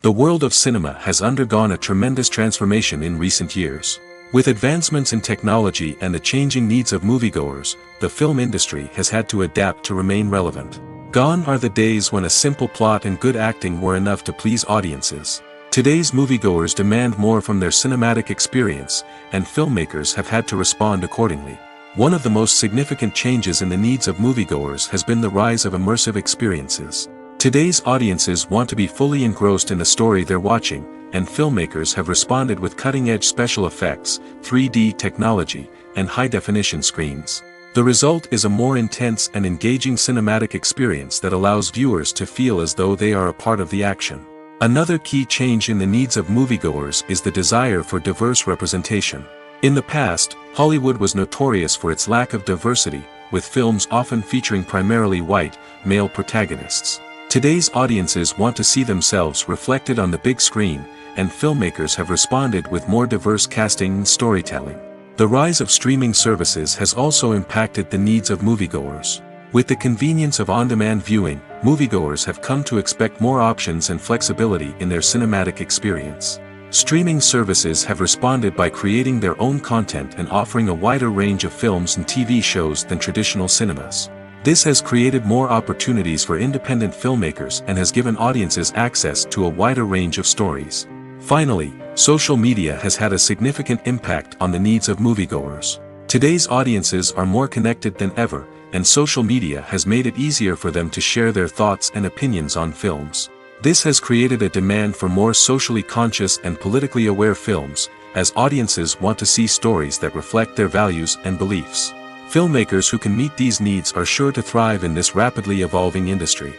The world of cinema has undergone a tremendous transformation in recent years. With advancements in technology and the changing needs of moviegoers, the film industry has had to adapt to remain relevant. Gone are the days when a simple plot and good acting were enough to please audiences. Today's moviegoers demand more from their cinematic experience, and filmmakers have had to respond accordingly. One of the most significant changes in the needs of moviegoers has been the rise of immersive experiences. Today's audiences want to be fully engrossed in the story they're watching, and filmmakers have responded with cutting-edge special effects, 3D technology, and high-definition screens. The result is a more intense and engaging cinematic experience that allows viewers to feel as though they are a part of the action. Another key change in the needs of moviegoers is the desire for diverse representation. In the past, Hollywood was notorious for its lack of diversity, with films often featuring primarily white, male protagonists. Today's audiences want to see themselves reflected on the big screen, and filmmakers have responded with more diverse casting and storytelling. The rise of streaming services has also impacted the needs of moviegoers. With the convenience of on-demand viewing, moviegoers have come to expect more options and flexibility in their cinematic experience. Streaming services have responded by creating their own content and offering a wider range of films and TV shows than traditional cinemas. This has created more opportunities for independent filmmakers and has given audiences access to a wider range of stories. Finally, social media has had a significant impact on the needs of moviegoers. Today's audiences are more connected than ever, and social media has made it easier for them to share their thoughts and opinions on films. This has created a demand for more socially conscious and politically aware films, as audiences want to see stories that reflect their values and beliefs. Filmmakers who can meet these needs are sure to thrive in this rapidly evolving industry.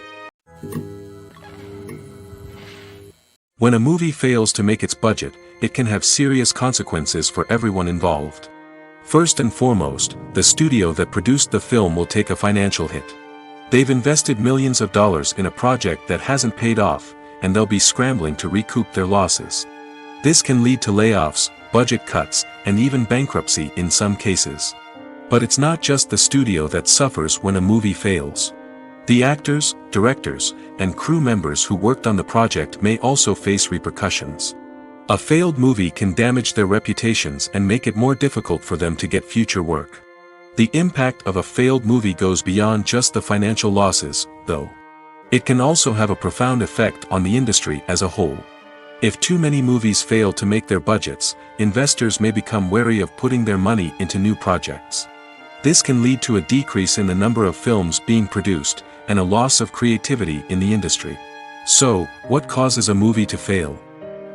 When a movie fails to make its budget, it can have serious consequences for everyone involved. First and foremost, the studio that produced the film will take a financial hit. They've invested millions of dollars in a project that hasn't paid off, and they'll be scrambling to recoup their losses. This can lead to layoffs, budget cuts, and even bankruptcy in some cases. But it's not just the studio that suffers when a movie fails. The actors, directors, and crew members who worked on the project may also face repercussions. A failed movie can damage their reputations and make it more difficult for them to get future work. The impact of a failed movie goes beyond just the financial losses, though. It can also have a profound effect on the industry as a whole. If too many movies fail to make their budgets, investors may become wary of putting their money into new projects. This can lead to a decrease in the number of films being produced, and a loss of creativity in the industry. So, what causes a movie to fail?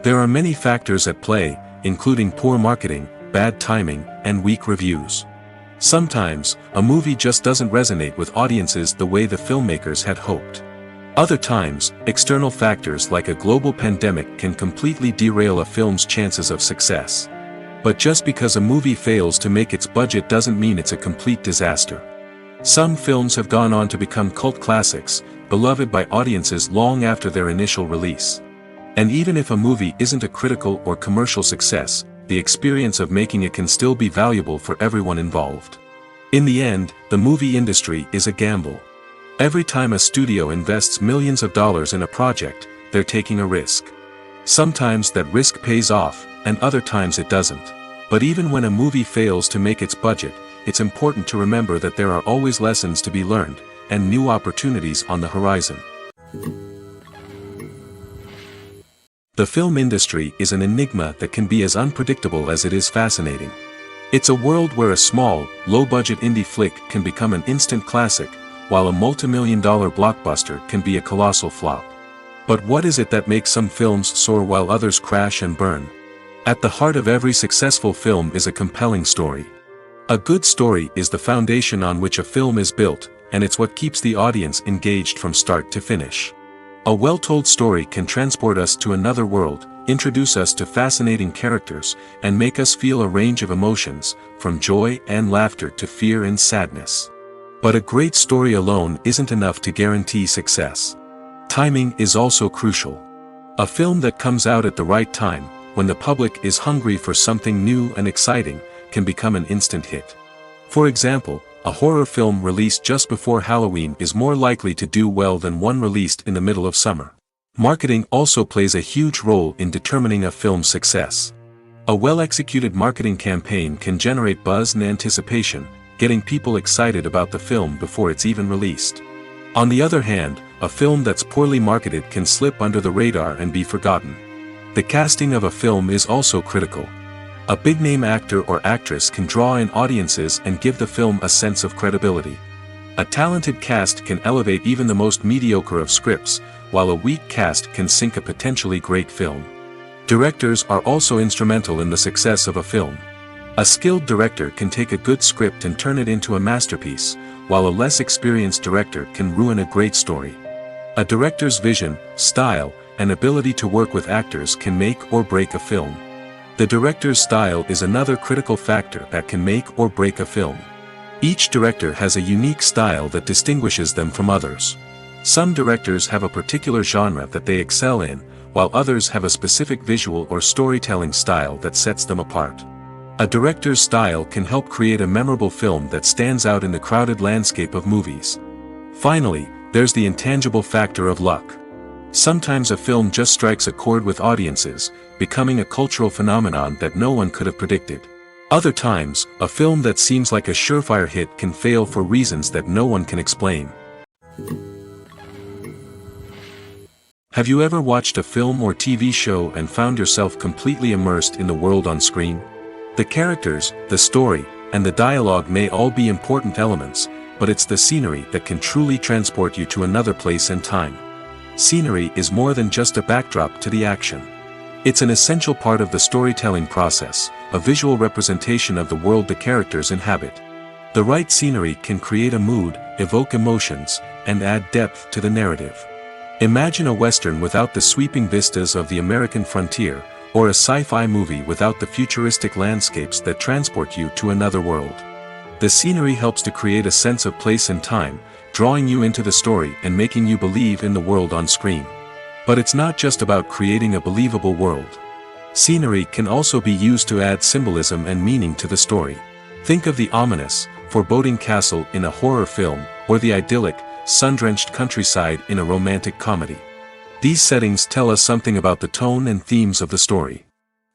There are many factors at play, including poor marketing, bad timing, and weak reviews. Sometimes, a movie just doesn't resonate with audiences the way the filmmakers had hoped. Other times, external factors like a global pandemic can completely derail a film's chances of success. But just because a movie fails to make its budget doesn't mean it's a complete disaster. Some films have gone on to become cult classics, beloved by audiences long after their initial release. And even if a movie isn't a critical or commercial success, the experience of making it can still be valuable for everyone involved. In the end, the movie industry is a gamble. Every time a studio invests millions of dollars in a project, they're taking a risk. Sometimes that risk pays off, and other times it doesn't. But even when a movie fails to make its budget, it's important to remember that there are always lessons to be learned, and new opportunities on the horizon. The film industry is an enigma that can be as unpredictable as it is fascinating. It's a world where a small, low-budget indie flick can become an instant classic, while a multi-million-dollar blockbuster can be a colossal flop. But what is it that makes some films soar while others crash and burn? At the heart of every successful film is a compelling story. A good story is the foundation on which a film is built, and it's what keeps the audience engaged from start to finish. A well-told story can transport us to another world, introduce us to fascinating characters, and make us feel a range of emotions, from joy and laughter to fear and sadness. But a great story alone isn't enough to guarantee success. Timing is also crucial. A film that comes out at the right time, when the public is hungry for something new and exciting, can become an instant hit. For example, a horror film released just before Halloween is more likely to do well than one released in the middle of summer. Marketing also plays a huge role in determining a film's success. A well-executed marketing campaign can generate buzz and anticipation, getting people excited about the film before it's even released. On the other hand, a film that's poorly marketed can slip under the radar and be forgotten. The casting of a film is also critical. A big-name actor or actress can draw in audiences and give the film a sense of credibility. A talented cast can elevate even the most mediocre of scripts, while a weak cast can sink a potentially great film. Directors are also instrumental in the success of a film. A skilled director can take a good script and turn it into a masterpiece, while a less experienced director can ruin a great story. A director's vision, style, and ability to work with actors can make or break a film. The director's style is another critical factor that can make or break a film. Each director has a unique style that distinguishes them from others. Some directors have a particular genre that they excel in, while others have a specific visual or storytelling style that sets them apart. A director's style can help create a memorable film that stands out in the crowded landscape of movies. Finally, there's the intangible factor of luck. Sometimes a film just strikes a chord with audiences, becoming a cultural phenomenon that no one could have predicted. Other times, a film that seems like a surefire hit can fail for reasons that no one can explain. Have you ever watched a film or TV show and found yourself completely immersed in the world on screen? The characters, the story, and the dialogue may all be important elements, but it's the scenery that can truly transport you to another place and time. Scenery is more than just a backdrop to the action. It's an essential part of the storytelling process, a visual representation of the world the characters inhabit. The right scenery can create a mood, evoke emotions, and add depth to the narrative. Imagine a Western without the sweeping vistas of the American frontier, or a sci-fi movie without the futuristic landscapes that transport you to another world. The scenery helps to create a sense of place and time, drawing you into the story and making you believe in the world on screen. But it's not just about creating a believable world. Scenery can also be used to add symbolism and meaning to the story. Think of the ominous, foreboding castle in a horror film, or the idyllic, sun-drenched countryside in a romantic comedy. These settings tell us something about the tone and themes of the story.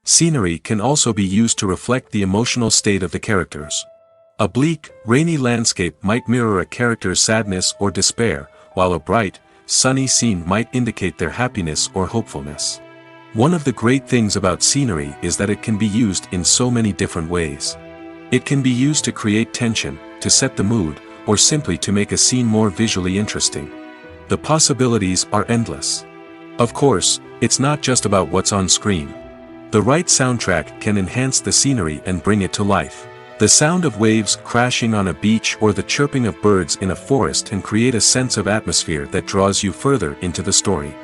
Scenery can also be used to reflect the emotional state of the characters. A bleak, rainy landscape might mirror a character's sadness or despair, while a bright, sunny scene might indicate their happiness or hopefulness. One of the great things about scenery is that it can be used in so many different ways. It can be used to create tension, to set the mood, or simply to make a scene more visually interesting. The possibilities are endless. Of course, it's not just about what's on screen. The right soundtrack can enhance the scenery and bring it to life. The sound of waves crashing on a beach or the chirping of birds in a forest can create a sense of atmosphere that draws you further into the story.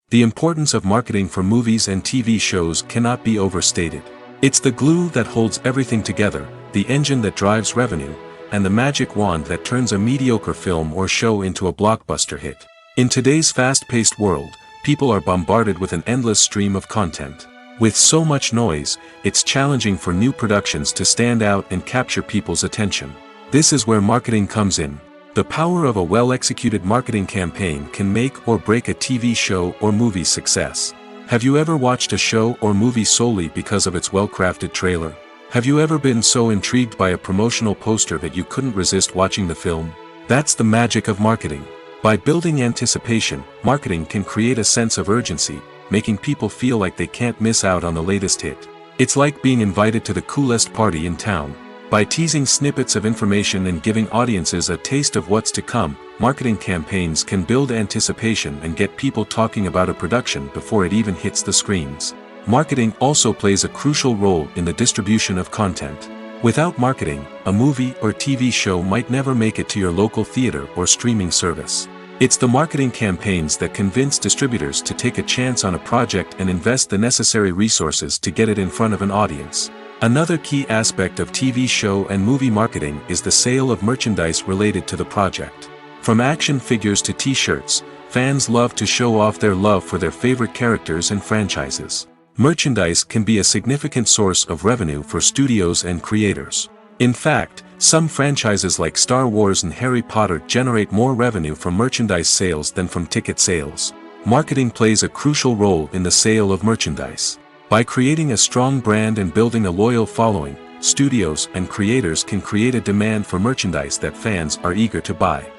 The importance of marketing for movies and TV shows cannot be overstated. It's the glue that holds everything together, the engine that drives revenue, and the magic wand that turns a mediocre film or show into a blockbuster hit. In today's fast-paced world, people are bombarded with an endless stream of content. With so much noise, it's challenging for new productions to stand out and capture people's attention. This is where marketing comes in. The power of a well-executed marketing campaign can make or break a TV show or movie's success. Have you ever watched a show or movie solely because of its well-crafted trailer? Have you ever been so intrigued by a promotional poster that you couldn't resist watching the film? That's the magic of marketing. By building anticipation, marketing can create a sense of urgency, making people feel like they can't miss out on the latest hit. It's like being invited to the coolest party in town. By teasing snippets of information and giving audiences a taste of what's to come, marketing campaigns can build anticipation and get people talking about a production before it even hits the screens. Marketing also plays a crucial role in the distribution of content. Without marketing, a movie or TV show might never make it to your local theater or streaming service. It's the marketing campaigns that convince distributors to take a chance on a project and invest the necessary resources to get it in front of an audience. Another key aspect of TV show and movie marketing is the sale of merchandise related to the project. From action figures to t-shirts, fans love to show off their love for their favorite characters and franchises. Merchandise can be a significant source of revenue for studios and creators. In fact, some franchises like Star Wars and Harry Potter generate more revenue from merchandise sales than from ticket sales. Marketing plays a crucial role in the sale of merchandise. By creating a strong brand and building a loyal following, studios and creators can create a demand for merchandise that fans are eager to buy.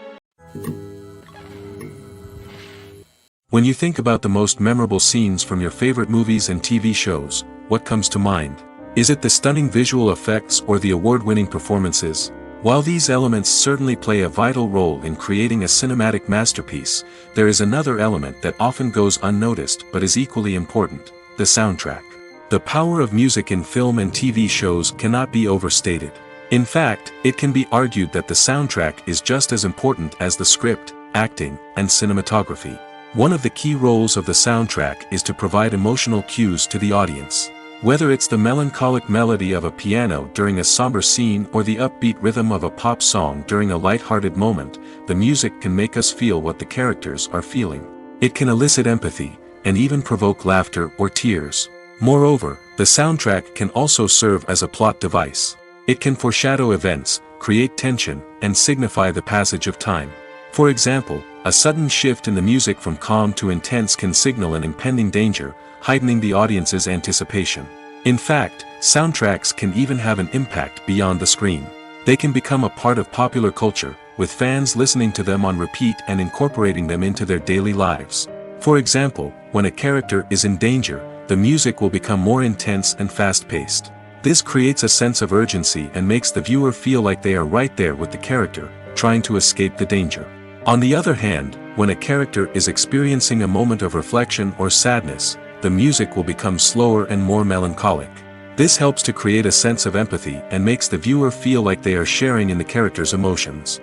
When you think about the most memorable scenes from your favorite movies and TV shows, what comes to mind? Is it the stunning visual effects or the award-winning performances? While these elements certainly play a vital role in creating a cinematic masterpiece, there is another element that often goes unnoticed but is equally important: the soundtrack. The power of music in film and TV shows cannot be overstated. In fact, it can be argued that the soundtrack is just as important as the script, acting, and cinematography. One of the key roles of the soundtrack is to provide emotional cues to the audience. Whether it's the melancholic melody of a piano during a somber scene or the upbeat rhythm of a pop song during a light-hearted moment, the music can make us feel what the characters are feeling. It can elicit empathy, and even provoke laughter or tears. Moreover, the soundtrack can also serve as a plot device. It can foreshadow events, create tension, and signify the passage of time. For example, a sudden shift in the music from calm to intense can signal an impending danger, heightening the audience's anticipation. In fact, soundtracks can even have an impact beyond the screen. They can become a part of popular culture, with fans listening to them on repeat and incorporating them into their daily lives. For example, when a character is in danger, the music will become more intense and fast-paced. This creates a sense of urgency and makes the viewer feel like they are right there with the character, trying to escape the danger. On the other hand, when a character is experiencing a moment of reflection or sadness, the music will become slower and more melancholic. This helps to create a sense of empathy and makes the viewer feel like they are sharing in the character's emotions.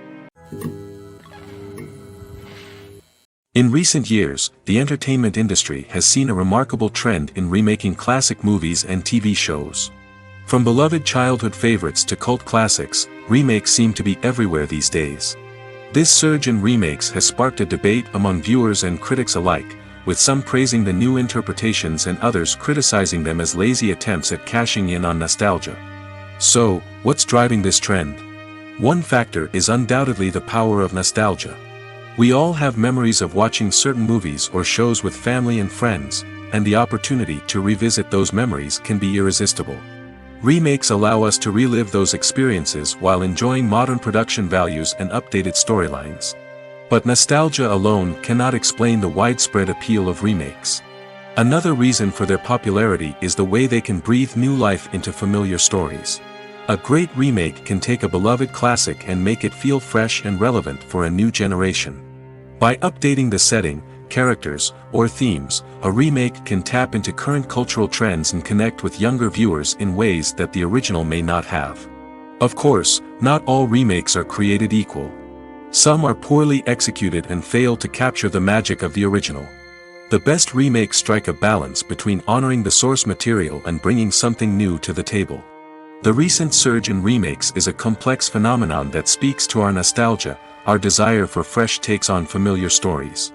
In recent years, the entertainment industry has seen a remarkable trend in remaking classic movies and TV shows. From beloved childhood favorites to cult classics, remakes seem to be everywhere these days. This surge in remakes has sparked a debate among viewers and critics alike, with some praising the new interpretations and others criticizing them as lazy attempts at cashing in on nostalgia. So, what's driving this trend? One factor is undoubtedly the power of nostalgia. We all have memories of watching certain movies or shows with family and friends, and the opportunity to revisit those memories can be irresistible. Remakes allow us to relive those experiences while enjoying modern production values and updated storylines. But nostalgia alone cannot explain the widespread appeal of remakes. Another reason for their popularity is the way they can breathe new life into familiar stories. A great remake can take a beloved classic and make it feel fresh and relevant for a new generation. By updating the setting, characters, or themes, a remake can tap into current cultural trends and connect with younger viewers in ways that the original may not have. Of course, not all remakes are created equal. Some are poorly executed and fail to capture the magic of the original. The best remakes strike a balance between honoring the source material and bringing something new to the table. The recent surge in remakes is a complex phenomenon that speaks to our nostalgia, our desire for fresh takes on familiar stories.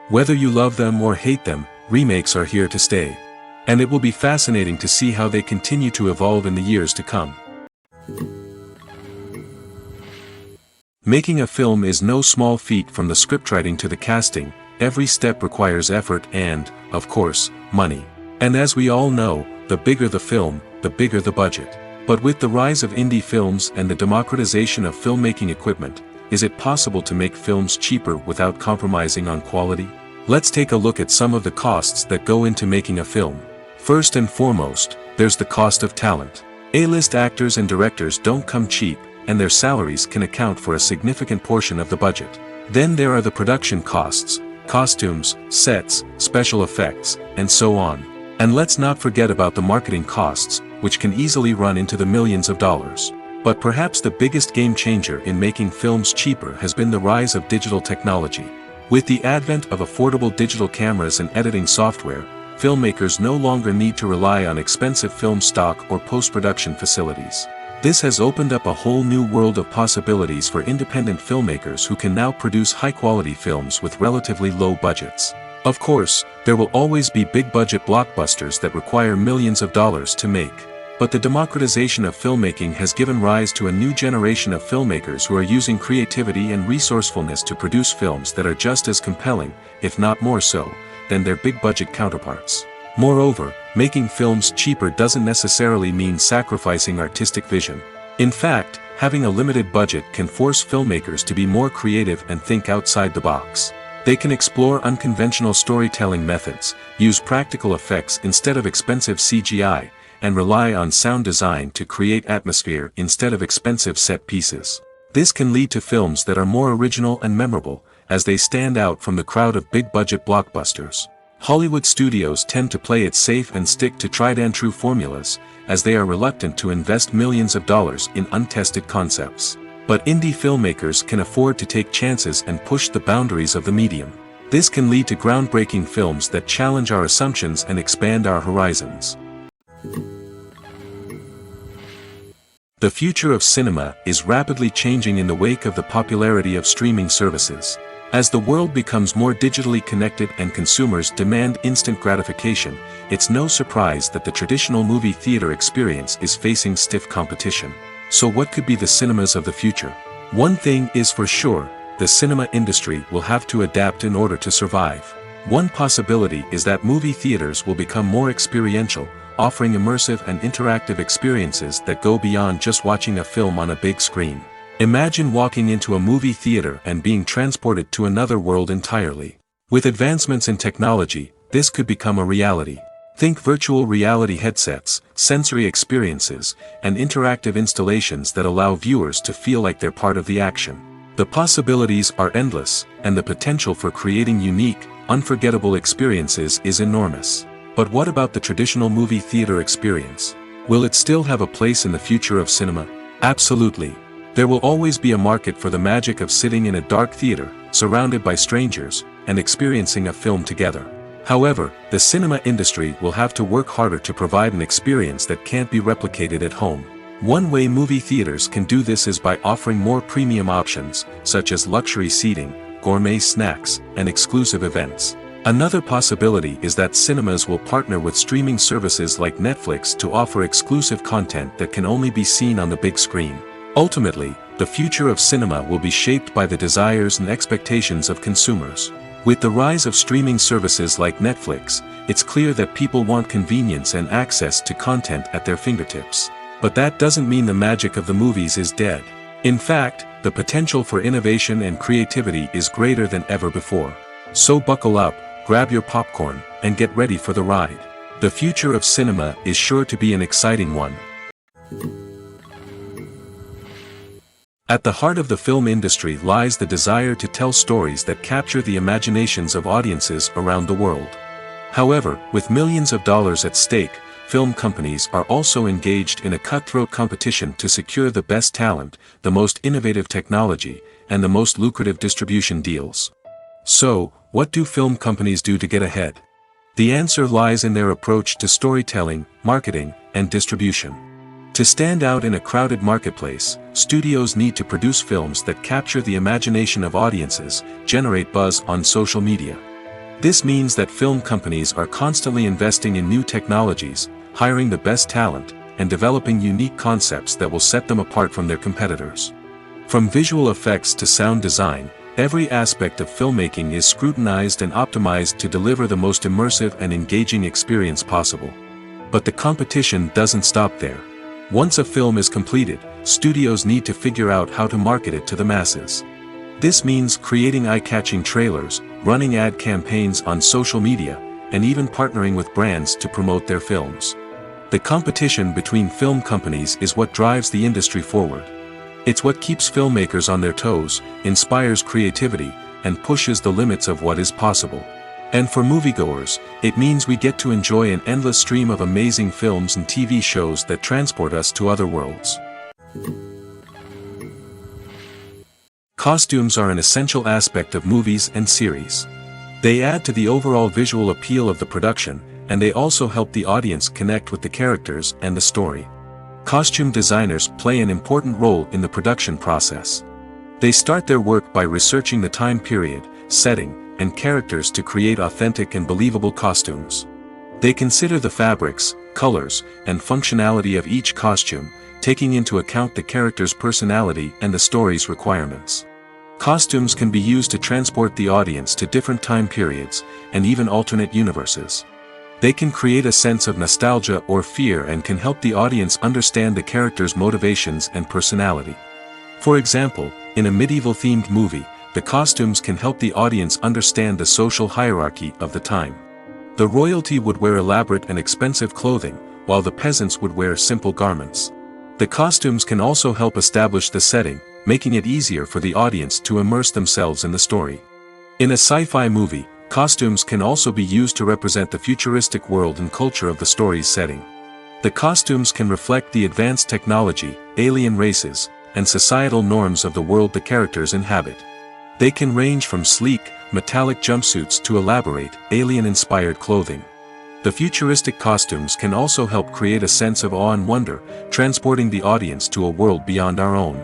Whether you love them or hate them, remakes are here to stay. And it will be fascinating to see how they continue to evolve in the years to come. Making a film is no small feat. From the scriptwriting to the casting, every step requires effort and, of course, money. And as we all know, the bigger the film, the bigger the budget. But with the rise of indie films and the democratization of filmmaking equipment, is it possible to make films cheaper without compromising on quality? Let's take a look at some of the costs that go into making a film. First and foremost, there's the cost of talent. A-list actors and directors don't come cheap, and their salaries can account for a significant portion of the budget. Then there are the production costs, costumes, sets, special effects, and so on. And let's not forget about the marketing costs, which can easily run into the millions of dollars. But perhaps the biggest game changer in making films cheaper has been the rise of digital technology. With the advent of affordable digital cameras and editing software, filmmakers no longer need to rely on expensive film stock or post-production facilities. This has opened up a whole new world of possibilities for independent filmmakers who can now produce high-quality films with relatively low budgets. Of course, there will always be big-budget blockbusters that require millions of dollars to make. But the democratization of filmmaking has given rise to a new generation of filmmakers who are using creativity and resourcefulness to produce films that are just as compelling, if not more so, than their big-budget counterparts. Moreover, making films cheaper doesn't necessarily mean sacrificing artistic vision. In fact, having a limited budget can force filmmakers to be more creative and think outside the box. They can explore unconventional storytelling methods, use practical effects instead of expensive CGI, and rely on sound design to create atmosphere instead of expensive set pieces. This can lead to films that are more original and memorable, as they stand out from the crowd of big-budget blockbusters. Hollywood studios tend to play it safe and stick to tried-and-true formulas, as they are reluctant to invest millions of dollars in untested concepts. But indie filmmakers can afford to take chances and push the boundaries of the medium. This can lead to groundbreaking films that challenge our assumptions and expand our horizons. The future of cinema is rapidly changing in the wake of the popularity of streaming services. As the world becomes more digitally connected and consumers demand instant gratification, it's no surprise that the traditional movie theater experience is facing stiff competition. So what could be the cinemas of the future? One thing is for sure, the cinema industry will have to adapt in order to survive. One possibility is that movie theaters will become more experiential, offering immersive and interactive experiences that go beyond just watching a film on a big screen. Imagine walking into a movie theater and being transported to another world entirely. With advancements in technology, this could become a reality. Think virtual reality headsets, sensory experiences, and interactive installations that allow viewers to feel like they're part of the action. The possibilities are endless, and the potential for creating unique, unforgettable experiences is enormous. But what about the traditional movie theater experience? Will it still have a place in the future of cinema? Absolutely. There will always be a market for the magic of sitting in a dark theater, surrounded by strangers, and experiencing a film together. However, the cinema industry will have to work harder to provide an experience that can't be replicated at home. One way movie theaters can do this is by offering more premium options, such as luxury seating, gourmet snacks, and exclusive events. Another possibility is that cinemas will partner with streaming services like Netflix to offer exclusive content that can only be seen on the big screen. Ultimately, the future of cinema will be shaped by the desires and expectations of consumers. With the rise of streaming services like Netflix, it's clear that people want convenience and access to content at their fingertips. But that doesn't mean the magic of the movies is dead. In fact, the potential for innovation and creativity is greater than ever before. So buckle up, grab your popcorn, and get ready for the ride. The future of cinema is sure to be an exciting one. At the heart of the film industry lies the desire to tell stories that capture the imaginations of audiences around the world. However, with millions of dollars at stake, film companies are also engaged in a cutthroat competition to secure the best talent, the most innovative technology, and the most lucrative distribution deals. So, what do film companies do to get ahead? The answer lies in their approach to storytelling, marketing, and distribution. To stand out in a crowded marketplace, studios need to produce films that capture the imagination of audiences, generate buzz on social media. This means that film companies are constantly investing in new technologies, hiring the best talent, and developing unique concepts that will set them apart from their competitors. From visual effects to sound design, every aspect of filmmaking is scrutinized and optimized to deliver the most immersive and engaging experience possible. But the competition doesn't stop there. Once a film is completed, studios need to figure out how to market it to the masses. This means creating eye-catching trailers, running ad campaigns on social media, and even partnering with brands to promote their films. The competition between film companies is what drives the industry forward. It's what keeps filmmakers on their toes, inspires creativity, and pushes the limits of what is possible. And for moviegoers, it means we get to enjoy an endless stream of amazing films and TV shows that transport us to other worlds. Costumes are an essential aspect of movies and series. They add to the overall visual appeal of the production, and they also help the audience connect with the characters and the story. Costume designers play an important role in the production process. They start their work by researching the time period, setting, and characters to create authentic and believable costumes. They consider the fabrics, colors, and functionality of each costume, taking into account the character's personality and the story's requirements. Costumes can be used to transport the audience to different time periods, and even alternate universes. They can create a sense of nostalgia or fear and can help the audience understand the character's motivations and personality. For example, in a medieval-themed movie, the costumes can help the audience understand the social hierarchy of the time. The royalty would wear elaborate and expensive clothing, while the peasants would wear simple garments. The costumes can also help establish the setting, making it easier for the audience to immerse themselves in the story. In a sci-fi movie, costumes can also be used to represent the futuristic world and culture of the story's setting. The costumes can reflect the advanced technology, alien races, and societal norms of the world the characters inhabit. They can range from sleek, metallic jumpsuits to elaborate, alien-inspired clothing. The futuristic costumes can also help create a sense of awe and wonder, transporting the audience to a world beyond our own.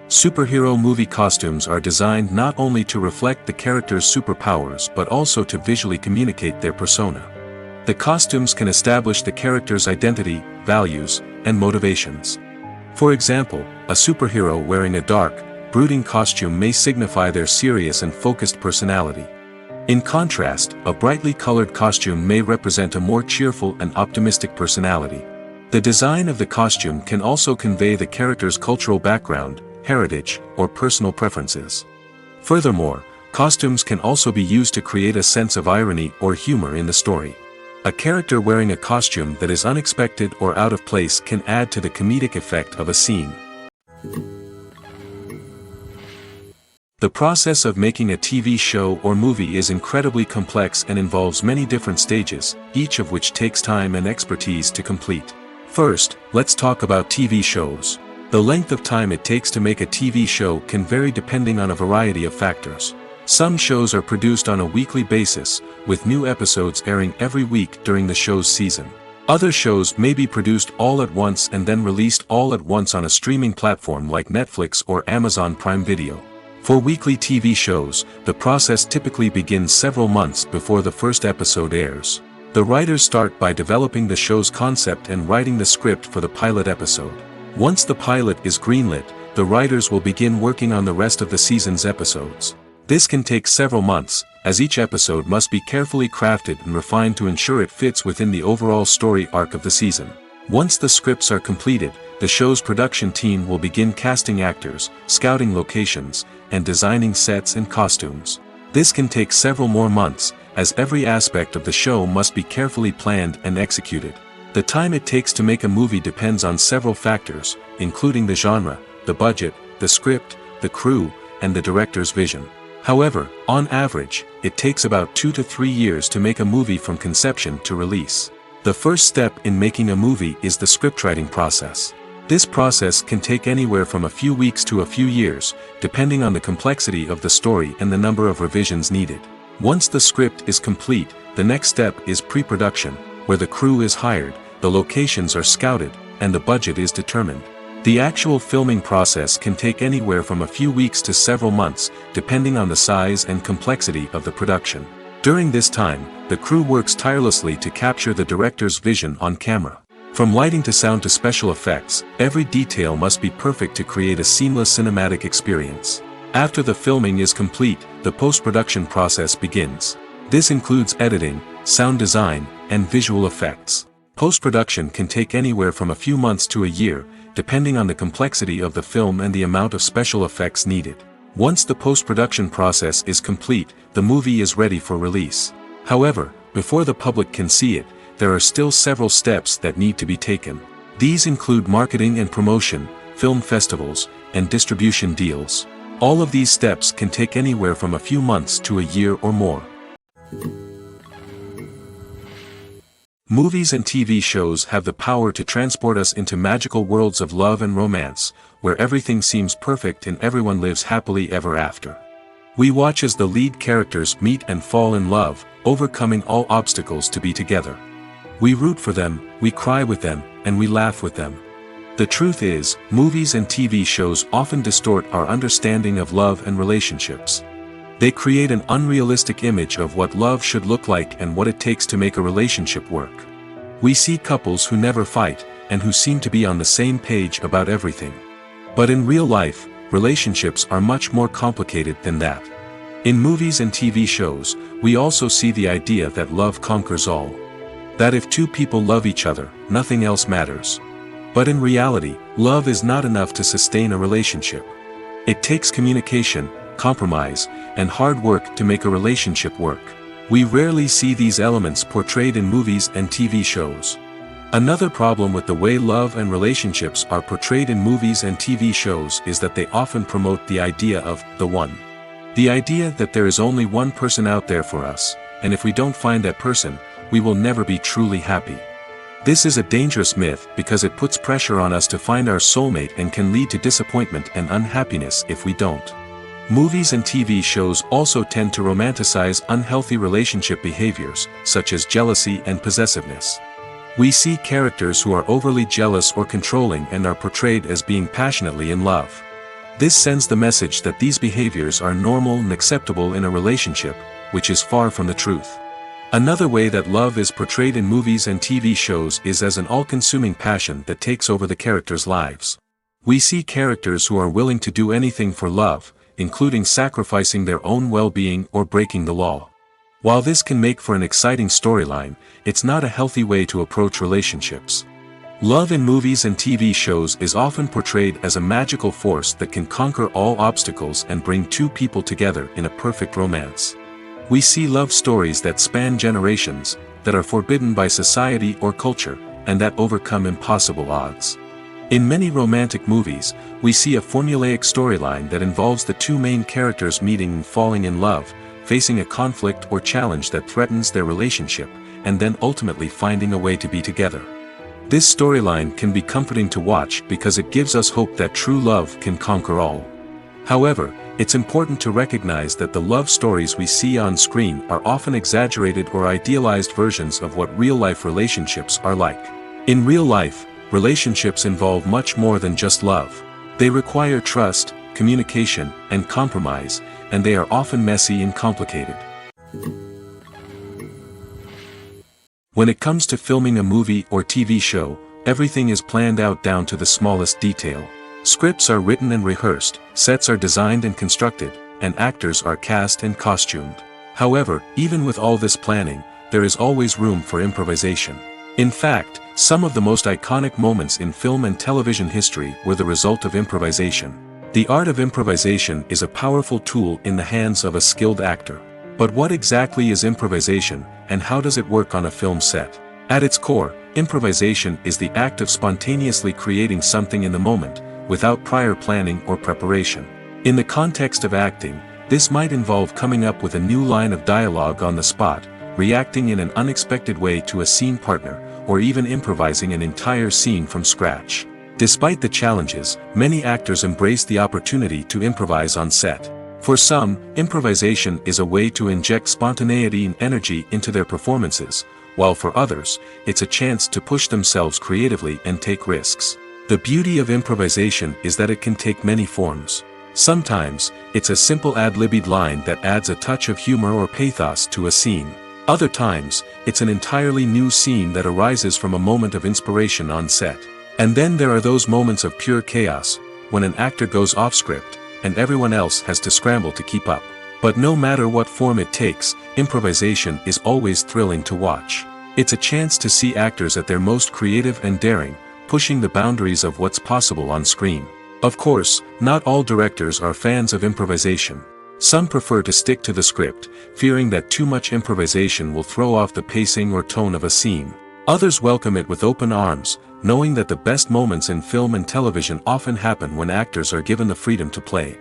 Superhero movie costumes are designed not only to reflect the character's superpowers but also to visually communicate their persona. The costumes can establish the character's identity, values, and motivations. For example, a superhero wearing a dark, brooding costume may signify their serious and focused personality. In contrast, a brightly colored costume may represent a more cheerful and optimistic personality. The design of the costume can also convey the character's cultural background, heritage, or personal preferences. Furthermore, costumes can also be used to create a sense of irony or humor in the story. A character wearing a costume that is unexpected or out of place can add to the comedic effect of a scene. The process of making a TV show or movie is incredibly complex and involves many different stages, each of which takes time and expertise to complete. First, let's talk about TV shows. The length of time it takes to make a TV show can vary depending on a variety of factors. Some shows are produced on a weekly basis, with new episodes airing every week during the show's season. Other shows may be produced all at once and then released all at once on a streaming platform like Netflix or Amazon Prime Video. For weekly TV shows, the process typically begins several months before the first episode airs. The writers start by developing the show's concept and writing the script for the pilot episode. Once the pilot is greenlit, the writers will begin working on the rest of the season's episodes. This can take several months, as each episode must be carefully crafted and refined to ensure it fits within the overall story arc of the season. Once the scripts are completed, the show's production team will begin casting actors, scouting locations, and designing sets and costumes. This can take several more months, as every aspect of the show must be carefully planned and executed. The time it takes to make a movie depends on several factors, including the genre, the budget, the script, the crew, and the director's vision. However, on average, it takes about 2 to 3 years to make a movie from conception to release. The first step in making a movie is the scriptwriting process. This process can take anywhere from a few weeks to a few years, depending on the complexity of the story and the number of revisions needed. Once the script is complete, the next step is pre-production, where the crew is hired, the locations are scouted, and the budget is determined. The actual filming process can take anywhere from a few weeks to several months, depending on the size and complexity of the production. During this time, the crew works tirelessly to capture the director's vision on camera. From lighting to sound to special effects, every detail must be perfect to create a seamless cinematic experience. After the filming is complete, the post-production process begins. This includes editing, sound design, and visual effects. Post-production can take anywhere from a few months to a year, depending on the complexity of the film and the amount of special effects needed. Once the post-production process is complete, the movie is ready for release. However, before the public can see it, there are still several steps that need to be taken. These include marketing and promotion, film festivals, and distribution deals. All of these steps can take anywhere from a few months to a year or more. Movies and TV shows have the power to transport us into magical worlds of love and romance, where everything seems perfect and everyone lives happily ever after. We watch as the lead characters meet and fall in love, overcoming all obstacles to be together. We root for them, we cry with them, and we laugh with them. The truth is, movies and TV shows often distort our understanding of love and relationships. They create an unrealistic image of what love should look like and what it takes to make a relationship work. We see couples who never fight, and who seem to be on the same page about everything. But in real life, relationships are much more complicated than that. In movies and TV shows, we also see the idea that love conquers all. That if two people love each other, nothing else matters. But in reality, love is not enough to sustain a relationship. It takes communication, compromise, and hard work to make a relationship work. We rarely see these elements portrayed in movies and TV shows. Another problem with the way love and relationships are portrayed in movies and TV shows is that they often promote the idea of the one. The idea that there is only one person out there for us, and if we don't find that person, we will never be truly happy. This is a dangerous myth because it puts pressure on us to find our soulmate and can lead to disappointment and unhappiness if we don't. Movies and TV shows also tend to romanticize unhealthy relationship behaviors, such as jealousy and possessiveness. We see characters who are overly jealous or controlling and are portrayed as being passionately in love. This sends the message that these behaviors are normal and acceptable in a relationship, which is far from the truth. Another way that love is portrayed in movies and TV shows is as an all-consuming passion that takes over the characters' lives. We see characters who are willing to do anything for love, including sacrificing their own well-being or breaking the law. While this can make for an exciting storyline, it's not a healthy way to approach relationships. Love in movies and TV shows is often portrayed as a magical force that can conquer all obstacles and bring two people together in a perfect romance. We see love stories that span generations, that are forbidden by society or culture, and that overcome impossible odds. In many romantic movies, we see a formulaic storyline that involves the two main characters meeting and falling in love, facing a conflict or challenge that threatens their relationship, and then ultimately finding a way to be together. This storyline can be comforting to watch because it gives us hope that true love can conquer all. However, it's important to recognize that the love stories we see on screen are often exaggerated or idealized versions of what real-life relationships are like. In real life, relationships involve much more than just love. They require trust, communication, and compromise, and they are often messy and complicated. When it comes to filming a movie or TV show, everything is planned out down to the smallest detail. Scripts are written and rehearsed, sets are designed and constructed, and actors are cast and costumed. However, even with all this planning, there is always room for improvisation. In fact, some of the most iconic moments in film and television history were the result of improvisation. The art of improvisation is a powerful tool in the hands of a skilled actor. But what exactly is improvisation, and how does it work on a film set? At its core, improvisation is the act of spontaneously creating something in the moment, without prior planning or preparation. In the context of acting, this might involve coming up with a new line of dialogue on the spot, reacting in an unexpected way to a scene partner, or even improvising an entire scene from scratch. Despite the challenges, many actors embrace the opportunity to improvise on set. For some, improvisation is a way to inject spontaneity and energy into their performances, while for others, it's a chance to push themselves creatively and take risks. The beauty of improvisation is that it can take many forms. Sometimes, it's a simple ad-libbed line that adds a touch of humor or pathos to a scene. Other times, it's an entirely new scene that arises from a moment of inspiration on set. And then there are those moments of pure chaos, when an actor goes off script, and everyone else has to scramble to keep up. But no matter what form it takes, improvisation is always thrilling to watch. It's a chance to see actors at their most creative and daring, pushing the boundaries of what's possible on screen. Of course, not all directors are fans of improvisation. Some prefer to stick to the script, fearing that too much improvisation will throw off the pacing or tone of a scene. Others welcome it with open arms, knowing that the best moments in film and television often happen when actors are given the freedom to play.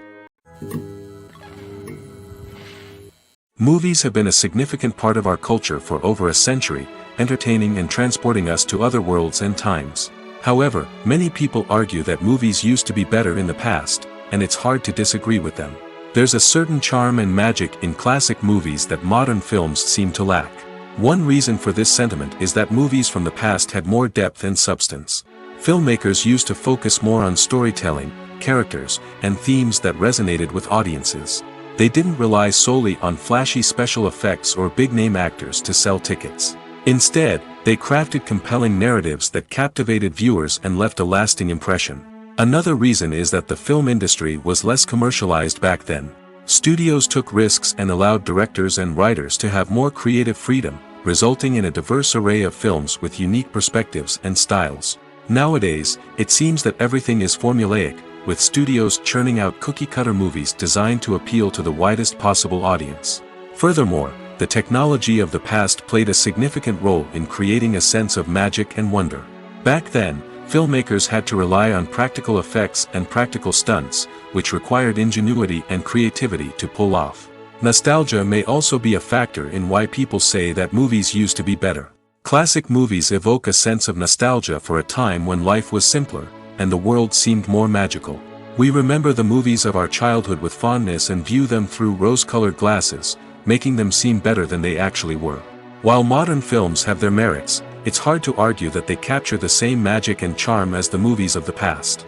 Movies have been a significant part of our culture for over a century, entertaining and transporting us to other worlds and times. However, many people argue that movies used to be better in the past, and it's hard to disagree with them. There's a certain charm and magic in classic movies that modern films seem to lack. One reason for this sentiment is that movies from the past had more depth and substance. Filmmakers used to focus more on storytelling, characters, and themes that resonated with audiences. They didn't rely solely on flashy special effects or big-name actors to sell tickets. Instead, they crafted compelling narratives that captivated viewers and left a lasting impression. Another reason is that the film industry was less commercialized back then. Studios took risks and allowed directors and writers to have more creative freedom, resulting in a diverse array of films with unique perspectives and styles. Nowadays, it seems that everything is formulaic, with studios churning out cookie-cutter movies designed to appeal to the widest possible audience. Furthermore, the technology of the past played a significant role in creating a sense of magic and wonder. Back then, filmmakers had to rely on practical effects and practical stunts, which required ingenuity and creativity to pull off. Nostalgia may also be a factor in why people say that movies used to be better. Classic movies evoke a sense of nostalgia for a time when life was simpler, and the world seemed more magical. We remember the movies of our childhood with fondness and view them through rose-colored glasses, making them seem better than they actually were. While modern films have their merits, it's hard to argue that they capture the same magic and charm as the movies of the past.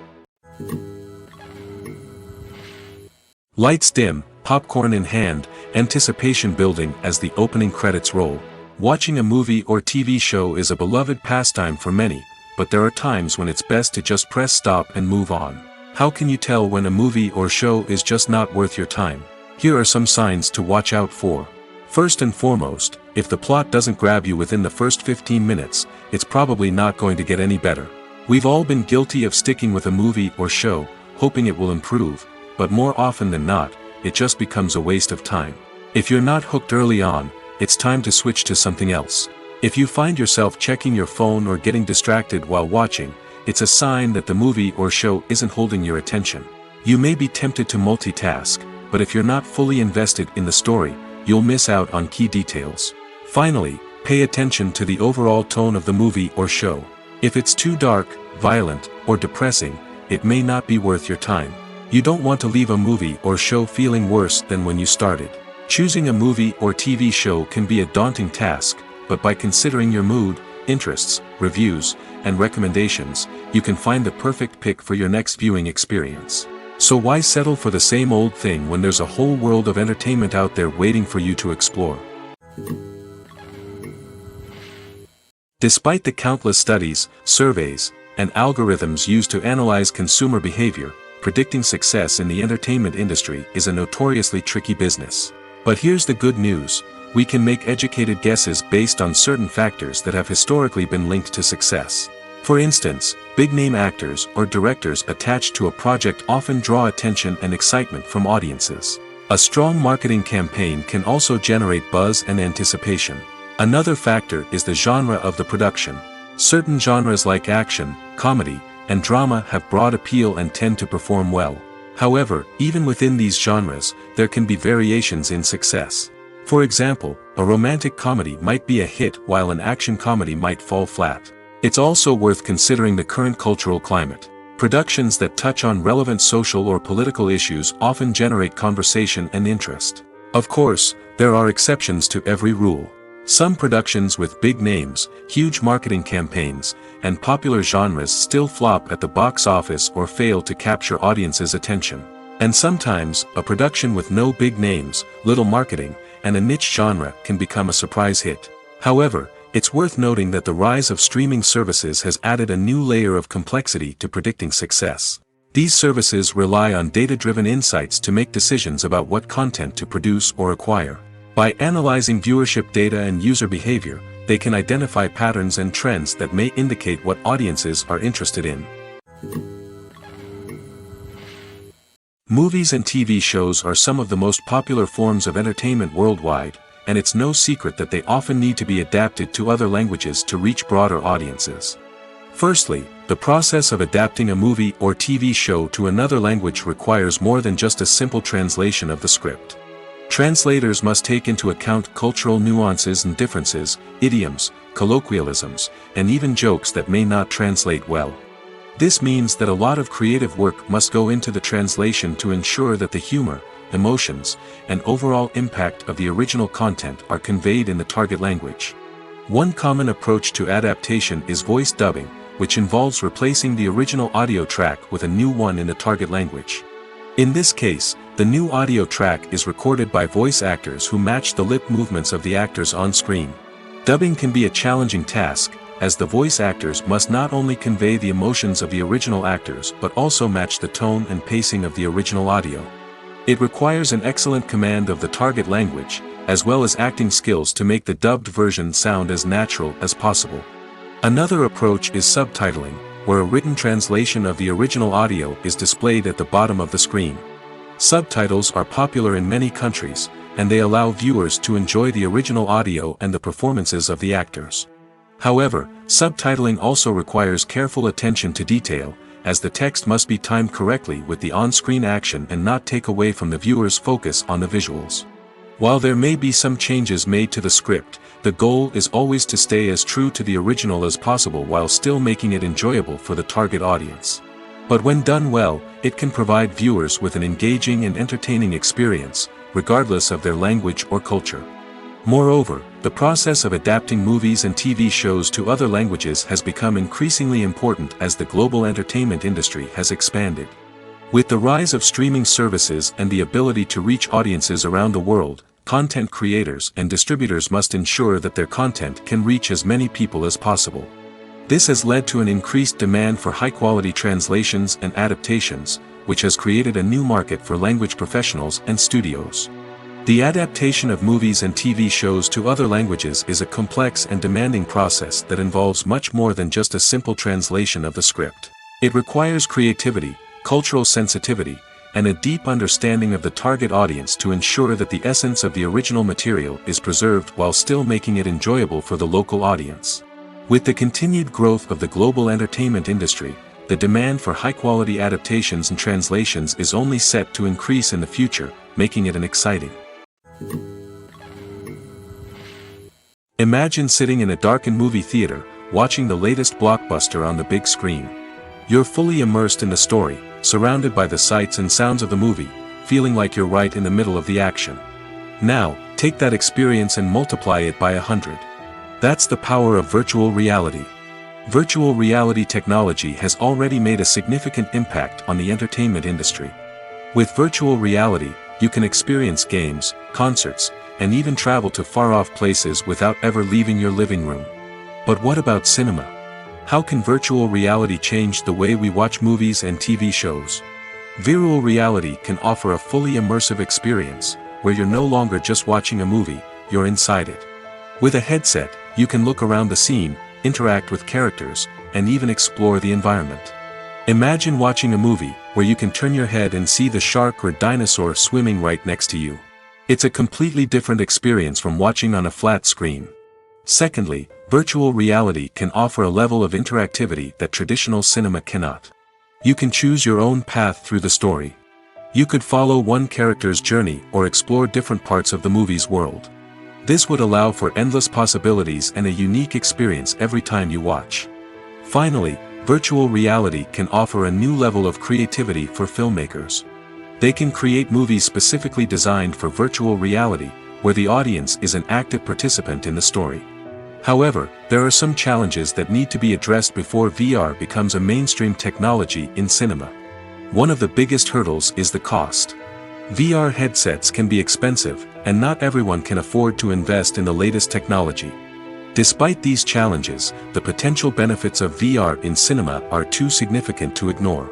Lights dim, popcorn in hand, anticipation building as the opening credits roll. Watching a movie or TV show is a beloved pastime for many, but there are times when it's best to just press stop and move on. How can you tell when a movie or show is just not worth your time? Here are some signs to watch out for. First and foremost, if the plot doesn't grab you within the first 15 minutes, it's probably not going to get any better. We've all been guilty of sticking with a movie or show, hoping it will improve, but more often than not, it just becomes a waste of time. If you're not hooked early on, it's time to switch to something else. If you find yourself checking your phone or getting distracted while watching, it's a sign that the movie or show isn't holding your attention. You may be tempted to multitask, but if you're not fully invested in the story, you'll miss out on key details. Finally, pay attention to the overall tone of the movie or show. If it's too dark, violent, or depressing, it may not be worth your time. You don't want to leave a movie or show feeling worse than when you started. Choosing a movie or TV show can be a daunting task, but by considering your mood, interests, reviews, and recommendations, you can find the perfect pick for your next viewing experience. So why settle for the same old thing when there's a whole world of entertainment out there waiting for you to explore? Despite the countless studies, surveys, and algorithms used to analyze consumer behavior, predicting success in the entertainment industry is a notoriously tricky business. But here's the good news: we can make educated guesses based on certain factors that have historically been linked to success. For instance, big-name actors or directors attached to a project often draw attention and excitement from audiences. A strong marketing campaign can also generate buzz and anticipation. Another factor is the genre of the production. Certain genres like action, comedy, and drama have broad appeal and tend to perform well. However, even within these genres, there can be variations in success. For example, a romantic comedy might be a hit while an action comedy might fall flat. It's also worth considering the current cultural climate. Productions that touch on relevant social or political issues often generate conversation and interest. Of course, there are exceptions to every rule. Some productions with big names, huge marketing campaigns, and popular genres still flop at the box office or fail to capture audiences' attention. And sometimes, a production with no big names, little marketing, and a niche genre can become a surprise hit. However, it's worth noting that the rise of streaming services has added a new layer of complexity to predicting success. These services rely on data-driven insights to make decisions about what content to produce or acquire. By analyzing viewership data and user behavior, they can identify patterns and trends that may indicate what audiences are interested in. Movies and TV shows are some of the most popular forms of entertainment worldwide, and it's no secret that they often need to be adapted to other languages to reach broader audiences. Firstly, the process of adapting a movie or TV show to another language requires more than just a simple translation of the script. Translators must take into account cultural nuances and differences, idioms, colloquialisms, and even jokes that may not translate well. This means that a lot of creative work must go into the translation to ensure that the humor, emotions, and overall impact of the original content are conveyed in the target language. One common approach to adaptation is voice dubbing, which involves replacing the original audio track with a new one in the target language. In this case, the new audio track is recorded by voice actors who match the lip movements of the actors on screen. Dubbing can be a challenging task, as the voice actors must not only convey the emotions of the original actors but also match the tone and pacing of the original audio. It requires an excellent command of the target language, as well as acting skills to make the dubbed version sound as natural as possible. Another approach is subtitling, where a written translation of the original audio is displayed at the bottom of the screen. Subtitles are popular in many countries, and they allow viewers to enjoy the original audio and the performances of the actors. However, subtitling also requires careful attention to detail, as the text must be timed correctly with the on-screen action and not take away from the viewer's focus on the visuals. While there may be some changes made to the script, the goal is always to stay as true to the original as possible while still making it enjoyable for the target audience. But when done well, it can provide viewers with an engaging and entertaining experience, regardless of their language or culture. Moreover, the process of adapting movies and TV shows to other languages has become increasingly important as the global entertainment industry has expanded. With the rise of streaming services and the ability to reach audiences around the world, content creators and distributors must ensure that their content can reach as many people as possible. This has led to an increased demand for high-quality translations and adaptations, which has created a new market for language professionals and studios. The adaptation of movies and TV shows to other languages is a complex and demanding process that involves much more than just a simple translation of the script. It requires creativity, cultural sensitivity, and a deep understanding of the target audience to ensure that the essence of the original material is preserved while still making it enjoyable for the local audience. With the continued growth of the global entertainment industry, the demand for high-quality adaptations and translations is only set to increase in the future, making it exciting. Imagine sitting in a darkened movie theater, watching the latest blockbuster on the big screen. You're fully immersed in the story, surrounded by the sights and sounds of the movie, feeling like you're right in the middle of the action. Now, take that experience and multiply it by 100. That's the power of virtual reality. Virtual reality technology has already made a significant impact on the entertainment industry. With virtual reality, you can experience games, concerts, and even travel to far-off places without ever leaving your living room. But what about cinema? How can virtual reality change the way we watch movies and TV shows? Virtual reality can offer a fully immersive experience, where you're no longer just watching a movie, you're inside it. With a headset, you can look around the scene, interact with characters, and even explore the environment. Imagine watching a movie, where you can turn your head and see the shark or dinosaur swimming right next to you. It's a completely different experience from watching on a flat screen. Secondly, Virtual reality can offer a level of interactivity that traditional cinema cannot. You can choose your own path through the story. You could follow one character's journey or explore different parts of the movie's world. This would allow for endless possibilities and a unique experience every time you watch. Finally, virtual reality can offer a new level of creativity for filmmakers. They can create movies specifically designed for virtual reality, where the audience is an active participant in the story. However, there are some challenges that need to be addressed before VR becomes a mainstream technology in cinema. One of the biggest hurdles is the cost. VR headsets can be expensive, and not everyone can afford to invest in the latest technology. Despite these challenges, the potential benefits of VR in cinema are too significant to ignore.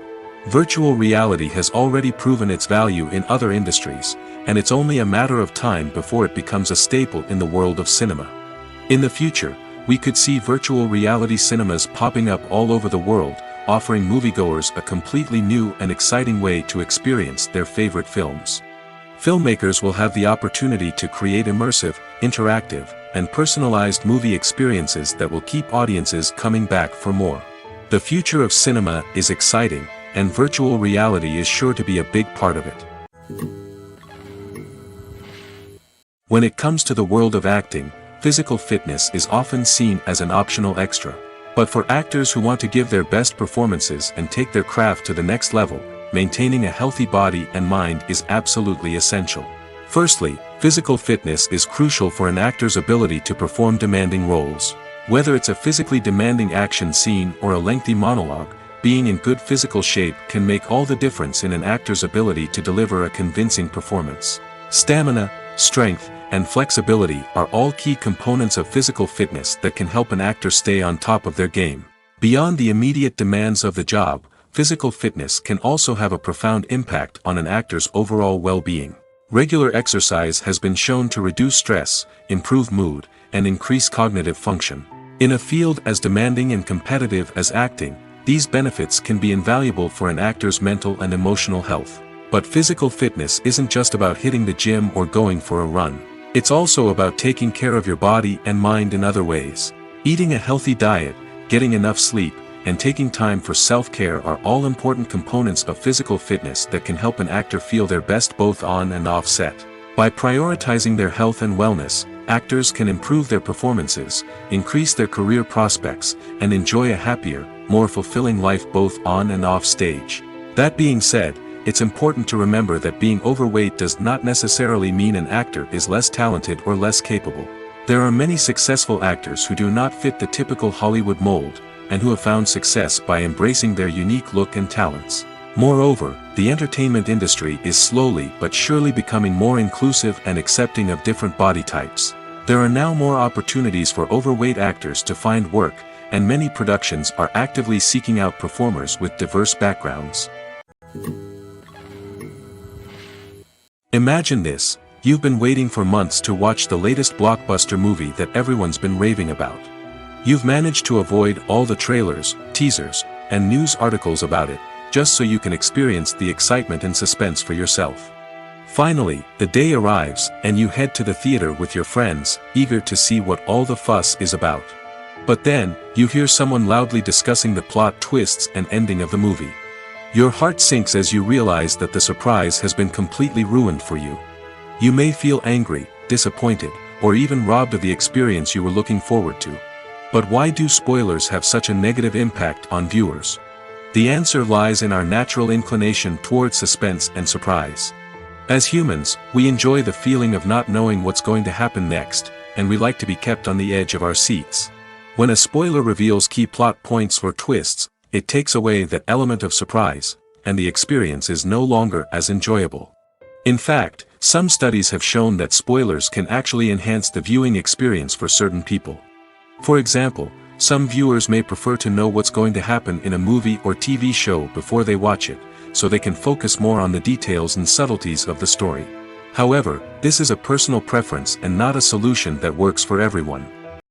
Virtual reality has already proven its value in other industries, and it's only a matter of time before it becomes a staple in the world of cinema. In the future, we could see virtual reality cinemas popping up all over the world, offering moviegoers a completely new and exciting way to experience their favorite films. Filmmakers will have the opportunity to create immersive, interactive, and personalized movie experiences that will keep audiences coming back for more. The future of cinema is exciting, and virtual reality is sure to be a big part of it. When it comes to the world of acting, physical fitness is often seen as an optional extra. But for actors who want to give their best performances and take their craft to the next level, maintaining a healthy body and mind is absolutely essential. Firstly, physical fitness is crucial for an actor's ability to perform demanding roles. Whether it's a physically demanding action scene or a lengthy monologue, being in good physical shape can make all the difference in an actor's ability to deliver a convincing performance. Stamina, strength, and flexibility are all key components of physical fitness that can help an actor stay on top of their game. Beyond the immediate demands of the job, physical fitness can also have a profound impact on an actor's overall well-being. Regular exercise has been shown to reduce stress, improve mood, and increase cognitive function. In a field as demanding and competitive as acting, these benefits can be invaluable for an actor's mental and emotional health. But physical fitness isn't just about hitting the gym or going for a run. It's also about taking care of your body and mind in other ways. Eating a healthy diet, getting enough sleep, and taking time for self-care are all important components of physical fitness that can help an actor feel their best both on and off set. By prioritizing their health and wellness, actors can improve their performances, increase their career prospects, and enjoy a happier, more fulfilling life both on and off stage. That being said, it's important to remember that being overweight does not necessarily mean an actor is less talented or less capable. There are many successful actors who do not fit the typical Hollywood mold, and who have found success by embracing their unique look and talents. Moreover, the entertainment industry is slowly but surely becoming more inclusive and accepting of different body types. There are now more opportunities for overweight actors to find work, and many productions are actively seeking out performers with diverse backgrounds. Imagine this: you've been waiting for months to watch the latest blockbuster movie that everyone's been raving about. You've managed to avoid all the trailers, teasers, and news articles about it, just so you can experience the excitement and suspense for yourself. Finally, the day arrives, and you head to the theater with your friends, eager to see what all the fuss is about. But then, you hear someone loudly discussing the plot twists and ending of the movie. Your heart sinks as you realize that the surprise has been completely ruined for you. You may feel angry, disappointed, or even robbed of the experience you were looking forward to. But why do spoilers have such a negative impact on viewers? The answer lies in our natural inclination toward suspense and surprise. As humans, we enjoy the feeling of not knowing what's going to happen next, and we like to be kept on the edge of our seats. When a spoiler reveals key plot points or twists, it takes away that element of surprise, and the experience is no longer as enjoyable. In fact, some studies have shown that spoilers can actually enhance the viewing experience for certain people. For example, some viewers may prefer to know what's going to happen in a movie or TV show before they watch it, so they can focus more on the details and subtleties of the story. However, this is a personal preference and not a solution that works for everyone.